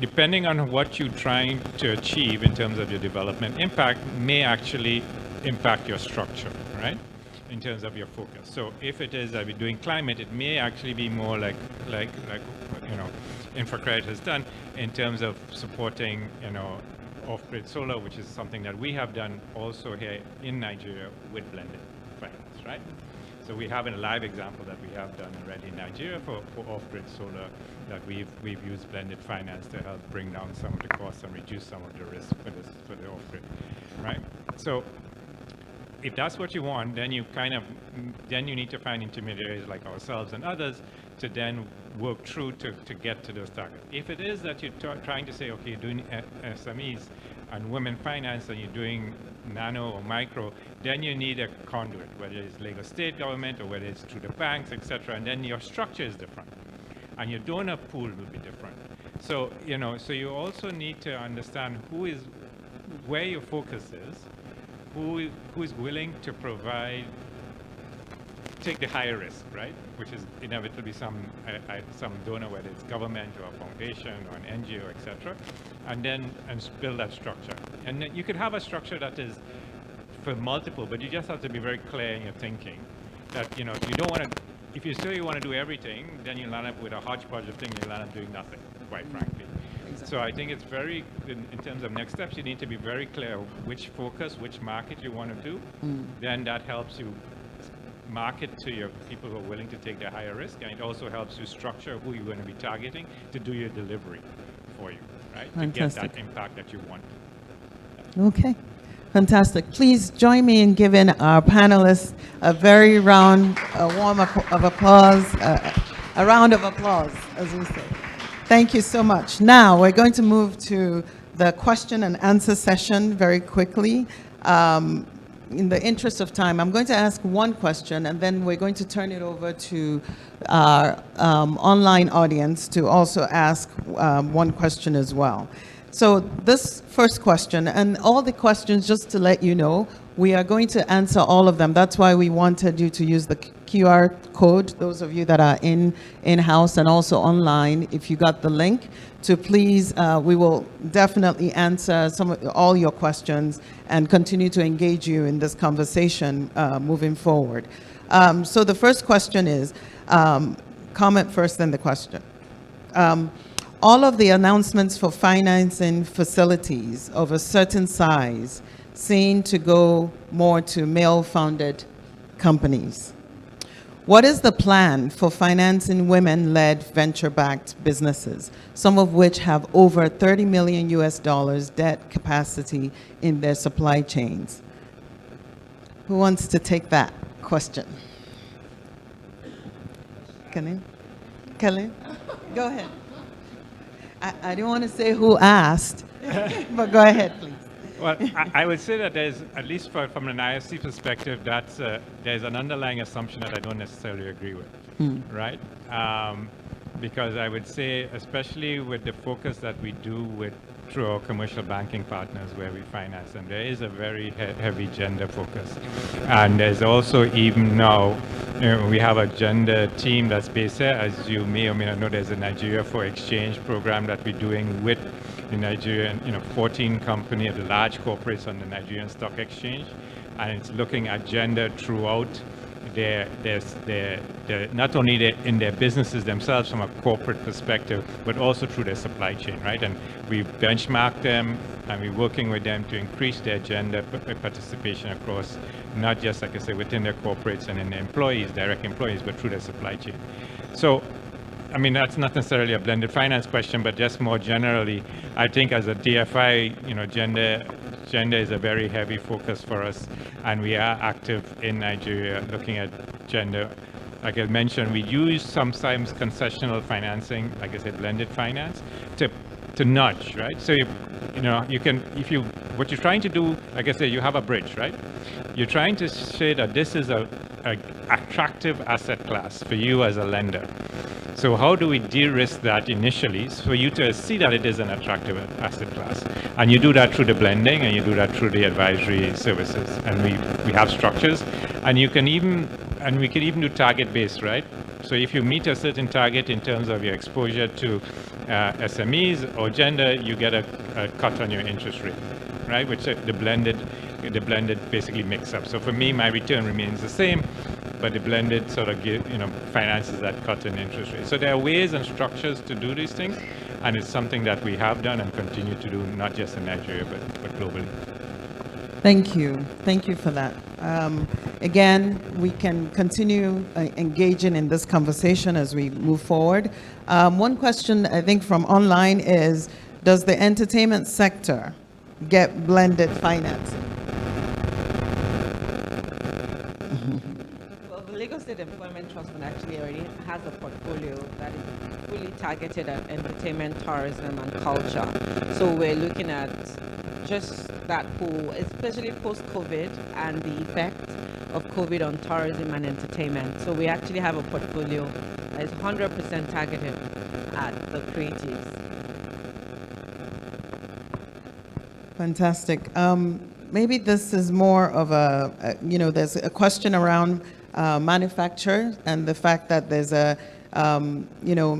depending on what you're trying to achieve in terms of your development impact may actually impact your structure, right? In terms of your focus. So if it is that we're doing climate, it may actually be more like InfraCredit has done in terms of supporting, off-grid solar, which is something that we have done also here in Nigeria with blended finance, right? So we have a live example that we have done already in Nigeria for off-grid solar, that we've used blended finance to help bring down some of the costs and reduce some of the risk for the off-grid, right? So if that's what you want, then you need to find intermediaries like ourselves and others to then work through to get to those targets. If it is that you're trying to say, okay, you're doing SMEs and women finance and you're doing nano or micro, then you need a conduit, whether it's Lagos State government or whether it's through the banks, etc. And then your structure is different, and your donor pool will be different. So so you also need to understand where your focus is, who is willing to provide take the higher risk, right? Which is inevitably some donor, whether it's government or a foundation or an NGO, etc., and then build that structure. And then you could have a structure that is for multiple, but you just have to be very clear in your thinking that you don't want to. If you say you want to do everything, then you land up with a hodgepodge of things. You land up doing nothing, quite frankly. Exactly. So I think it's very, in terms of next steps, you need to be very clear which focus, which market you want to do. Then that helps you market to your people who are willing to take the higher risk, and it also helps you structure who you're going to be targeting to do your delivery for you, right? Fantastic. To get that impact that you want. Okay, fantastic. Please join me in giving our panelists a very round, warm of applause, a round of applause, as we say. Thank you so much. Now, we're going to move to the question and answer session very quickly. In the interest of time, I'm going to ask one question, and then we're going to turn it over to our online audience to also ask one question as well. So this first question, and all the questions, just to let you know, we are going to answer all of them. That's why we wanted you to use the QR code, those of you that are in-house and also online, if you got the link, to please, we will definitely answer all your questions and continue to engage you in this conversation moving forward. So the first question is, comment first, then the question. All of the announcements for financing facilities of a certain size seem to go more to male-founded companies. What is the plan for financing women-led venture-backed businesses, some of which have over $30 million debt capacity in their supply chains? Who wants to take that question? Kelly? Go ahead. I don't want to say who asked, but go ahead, please. Well, I would say that there's, at least from an IFC perspective, that's there's an underlying assumption that I don't necessarily agree with, right? Because I would say, especially with the focus that we do through our commercial banking partners where we finance them, there is a very heavy gender focus. And there's also, even now, we have a gender team that's based there. As you may or may not know, there's a Nigeria for Exchange program that we're doing with the Nigerian, 14 companies, the large corporates on the Nigerian Stock Exchange, and it's looking at gender throughout not only in their businesses themselves from a corporate perspective, but also through their supply chain, right? And we benchmark them, and we're working with them to increase their gender participation across, not just, like I say, within their corporates and in their employees, direct employees, but through their supply chain. So, I mean, that's not necessarily a blended finance question, but just more generally, I think as a DFI, gender is a very heavy focus for us, and we are active in Nigeria looking at gender. Like I mentioned, we use sometimes concessional financing, like I said, blended finance, to nudge, right? So what you're trying to do, like I said, you have a bridge, right? You're trying to say that this is a attractive asset class for you as a lender. So how do we de-risk that initially for you to see that it is an attractive asset class? And you do that through the blending, and you do that through the advisory services. And we have structures, and we can even do target-based, right? So if you meet a certain target in terms of your exposure to SMEs or gender, you get a cut on your interest rate, right? Which the blended basically mix up. So for me, my return remains the same, but the blended sort of finances that cut in interest rate. So there are ways and structures to do these things, and it's something that we have done and continue to do, not just in Nigeria, but globally. Thank you for that. Again, we can continue engaging in this conversation as we move forward. One question I think from online is, does the entertainment sector get blended financing? Well, the Lagos State Employment Trust Fund actually already has a portfolio that is fully targeted at entertainment, tourism, and culture. So we're looking at just that pool, especially post-COVID and the effect of COVID on tourism and entertainment. So we actually have a portfolio that is 100% targeted at the creatives. Fantastic. Maybe this is more of there's a question around manufacture, and the fact that there's a,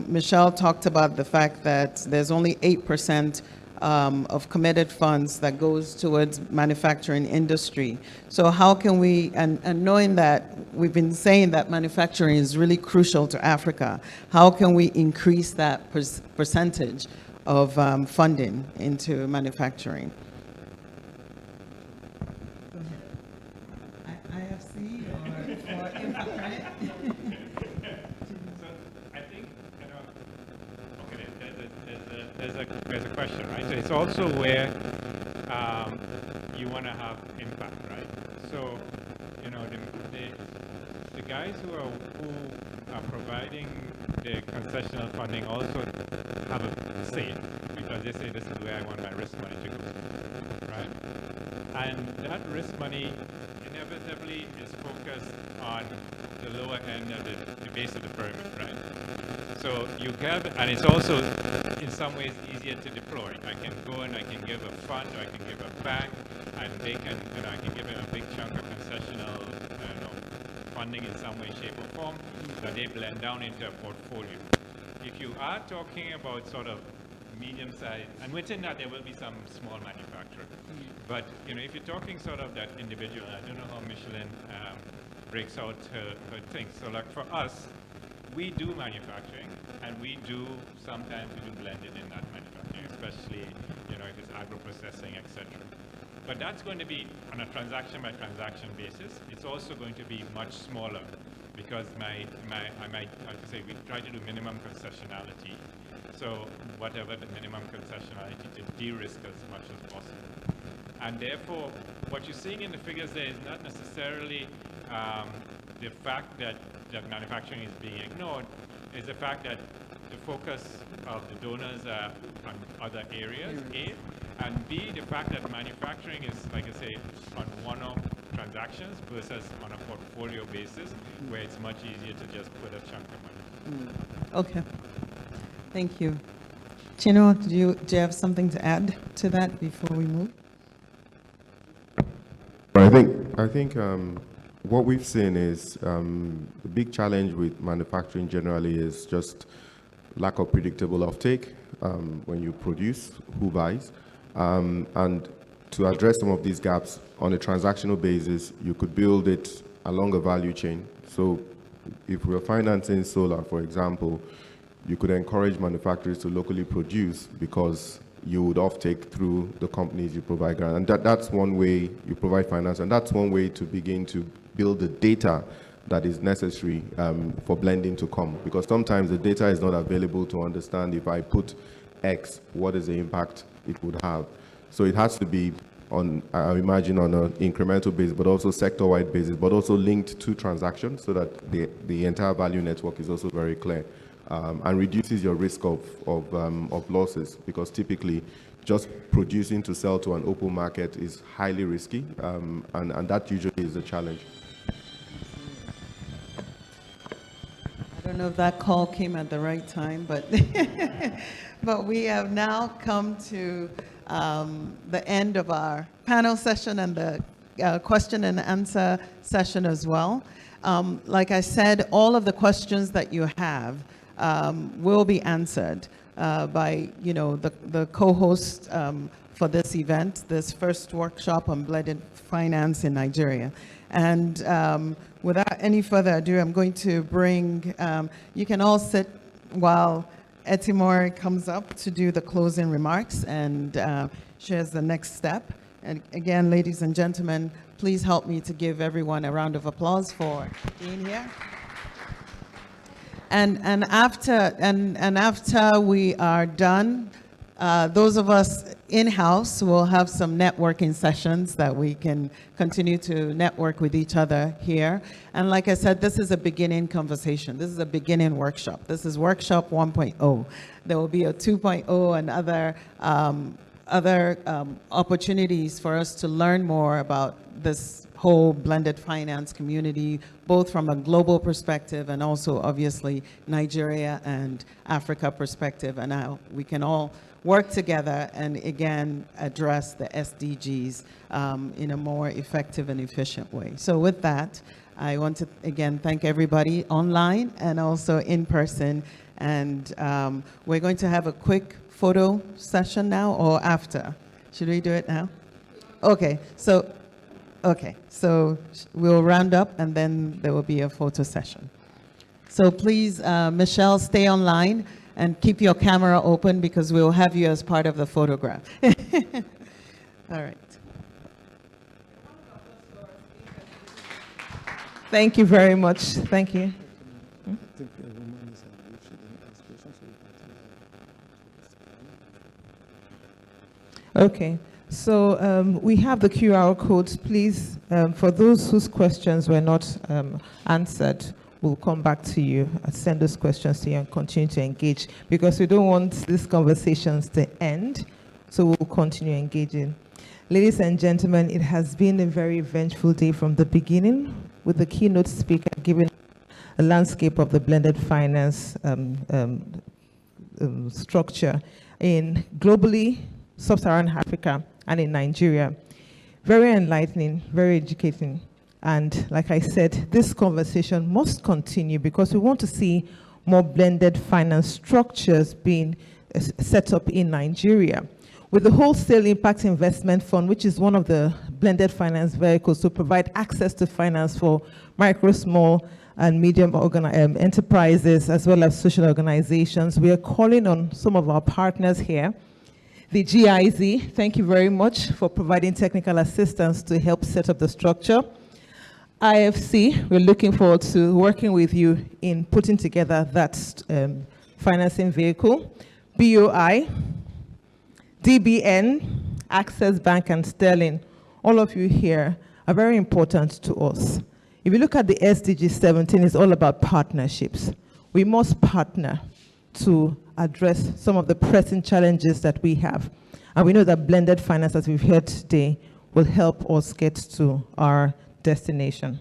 Michelle talked about the fact that there's only 8% of committed funds that goes towards manufacturing industry. So how can we, and knowing that we've been saying that manufacturing is really crucial to Africa, how can we increase that percentage of funding into manufacturing? IFC or InfoCredit? So I think, okay, there's a question, right? So it's also where you want to have impact, right? So, the guys who are providing the concessional funding also have a say, because they say this is where I want my risk money to go, right? And that risk money inevitably is focused on the lower end of the base of the pyramid, right? So you have, and it's also in some ways easier to deploy. I can go and I can give a fund, or I can give a bank, and they can, I can give them a big chunk of concessional funding in some way, shape, or form that they blend down into a portfolio. If you are talking about sort of medium-sized, and within that there will be some small manufacturer, but if you're talking sort of that individual, I don't know how Michelin breaks out her things. So like for us, we do manufacturing, and sometimes we do blended in that manufacturing, especially if it's agro-processing, etc. But that's going to be on a transaction-by-transaction basis. It's also going to be much smaller, because I might have to say we try to do minimum concessionality. So whatever the minimum concessionality to de-risk as much as possible. And therefore, what you're seeing in the figures there is not necessarily the fact that manufacturing is being ignored, is the fact that the focus of the donors are on other areas, A, and B, the fact that manufacturing is, like I say, on one-off transactions versus on a portfolio basis, where it's much easier to just put a chunk of money. Okay. Thank you. Chino, do you have something to add to that before we move? I think what we've seen is the big challenge with manufacturing generally is just lack of predictable offtake when you produce, who buys. And to address some of these gaps on a transactional basis, you could build it along a value chain. So if we're financing solar, for example, you could encourage manufacturers to locally produce, because you would offtake through the companies you provide grant. And that's one way you provide finance, and that's one way to begin to build the data that is necessary for blending to come. Because sometimes the data is not available to understand, if I put X, what is the impact it would have. So it has to be on, I imagine, on an incremental basis, but also sector-wide basis, but also linked to transactions, so that the entire value network is also very clear. And reduces your risk of losses, because typically just producing to sell to an open market is highly risky, and that usually is a challenge. I don't know if that call came at the right time, but but we have now come to the end of our panel session and the question and answer session as well. Like I said, all of the questions that you have will be answered by the co-host for this event, this first workshop on blended finance in Nigeria. And without any further ado, I'm going to bring, you can all sit while Etimore comes up to do the closing remarks and shares the next step. And again, ladies and gentlemen, please help me to give everyone a round of applause for being here. And after we are done, those of us in-house will have some networking sessions that we can continue to network with each other here. And like I said, this is a beginning conversation. This is a beginning workshop. This is workshop 1.0. There will be a 2.0 and other opportunities for us to learn more about this whole blended finance community, both from a global perspective and also obviously Nigeria and Africa perspective, and how we can all work together and again address the SDGs in a more effective and efficient way. So with that, I want to, again, thank everybody online and also in person. And we're going to have a quick photo session now or after? Should we do it now? Okay, so we'll round up and then there will be a photo session. So please, Michelle, stay online and keep your camera open because we'll have you as part of the photograph. All right. Thank you very much. Thank you. Okay, so we have the QR codes. Please, for those whose questions were not answered, we'll come back to you, send those questions to you and continue to engage because we don't want these conversations to end, so we'll continue engaging. Ladies and gentlemen, it has been a very eventful day from the beginning with the keynote speaker giving a landscape of the blended finance structure in globally, Sub-Saharan Africa, and in Nigeria. Very enlightening, very educating. And like I said, this conversation must continue because we want to see more blended finance structures being set up in Nigeria. With the Wholesale Impact Investment Fund, which is one of the blended finance vehicles to provide access to finance for micro, small, and medium enterprises, as well as social organizations, we are calling on some of our partners here. The GIZ, thank you very much for providing technical assistance to help set up the structure. IFC, we're looking forward to working with you in putting together that financing vehicle. BOI, DBN, Access Bank, and Sterling, all of you here are very important to us. If you look at the SDG 17, it's all about partnerships. We must partner to address some of the pressing challenges that we have. And we know that blended finance, as we've heard today, will help us get to our destination.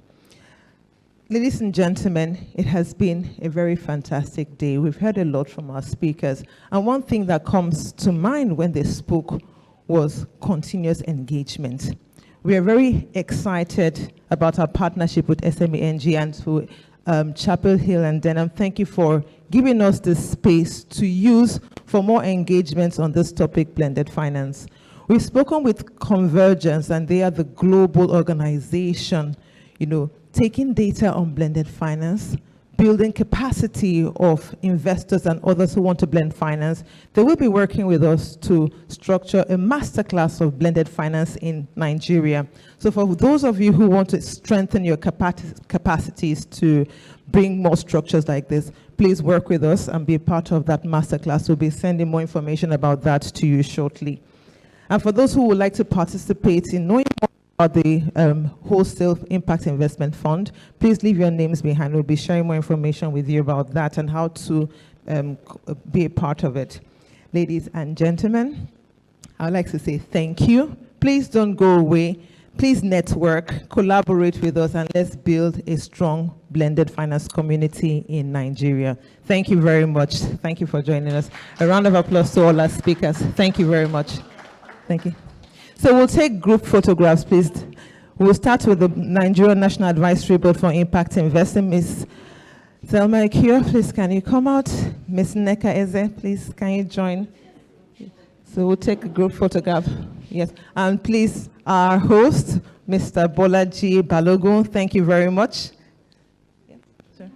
Ladies and gentlemen, it has been a very fantastic day. We've heard a lot from our speakers. And one thing that comes to mind when they spoke was continuous engagement. We are very excited about our partnership with SMENG and to Chapel Hill and Denham. Thank you for giving us this space to use for more engagements on this topic, blended finance. We've spoken with Convergence, and they are the global organization, taking data on blended finance, building capacity of investors and others who want to blend finance. They will be working with us to structure a masterclass of blended finance in Nigeria. So for those of you who want to strengthen your capacities to bring more structures like this, please work with us and be a part of that masterclass. We'll be sending more information about that to you shortly. And for those who would like to participate in knowing more about the Wholesale Impact Investment Fund, please leave your names behind. We'll be sharing more information with you about that and how to be a part of it. Ladies and gentlemen, I'd like to say thank you. Please don't go away. Please network, collaborate with us, and let's build a strong blended finance community in Nigeria. Thank you very much. Thank you for joining us. A round of applause to all our speakers. Thank you very much. Thank you. So we'll take group photographs, please. We'll start with the Nigerian National Advisory Board for Impact Investing. Ms. Thelma Ekio, please can you come out? Ms. Neka Eze, please can you join? So we'll take a group photograph. Yes, and please, our host, Mr. Bolaji Balogun, thank you very much. Yeah, sure.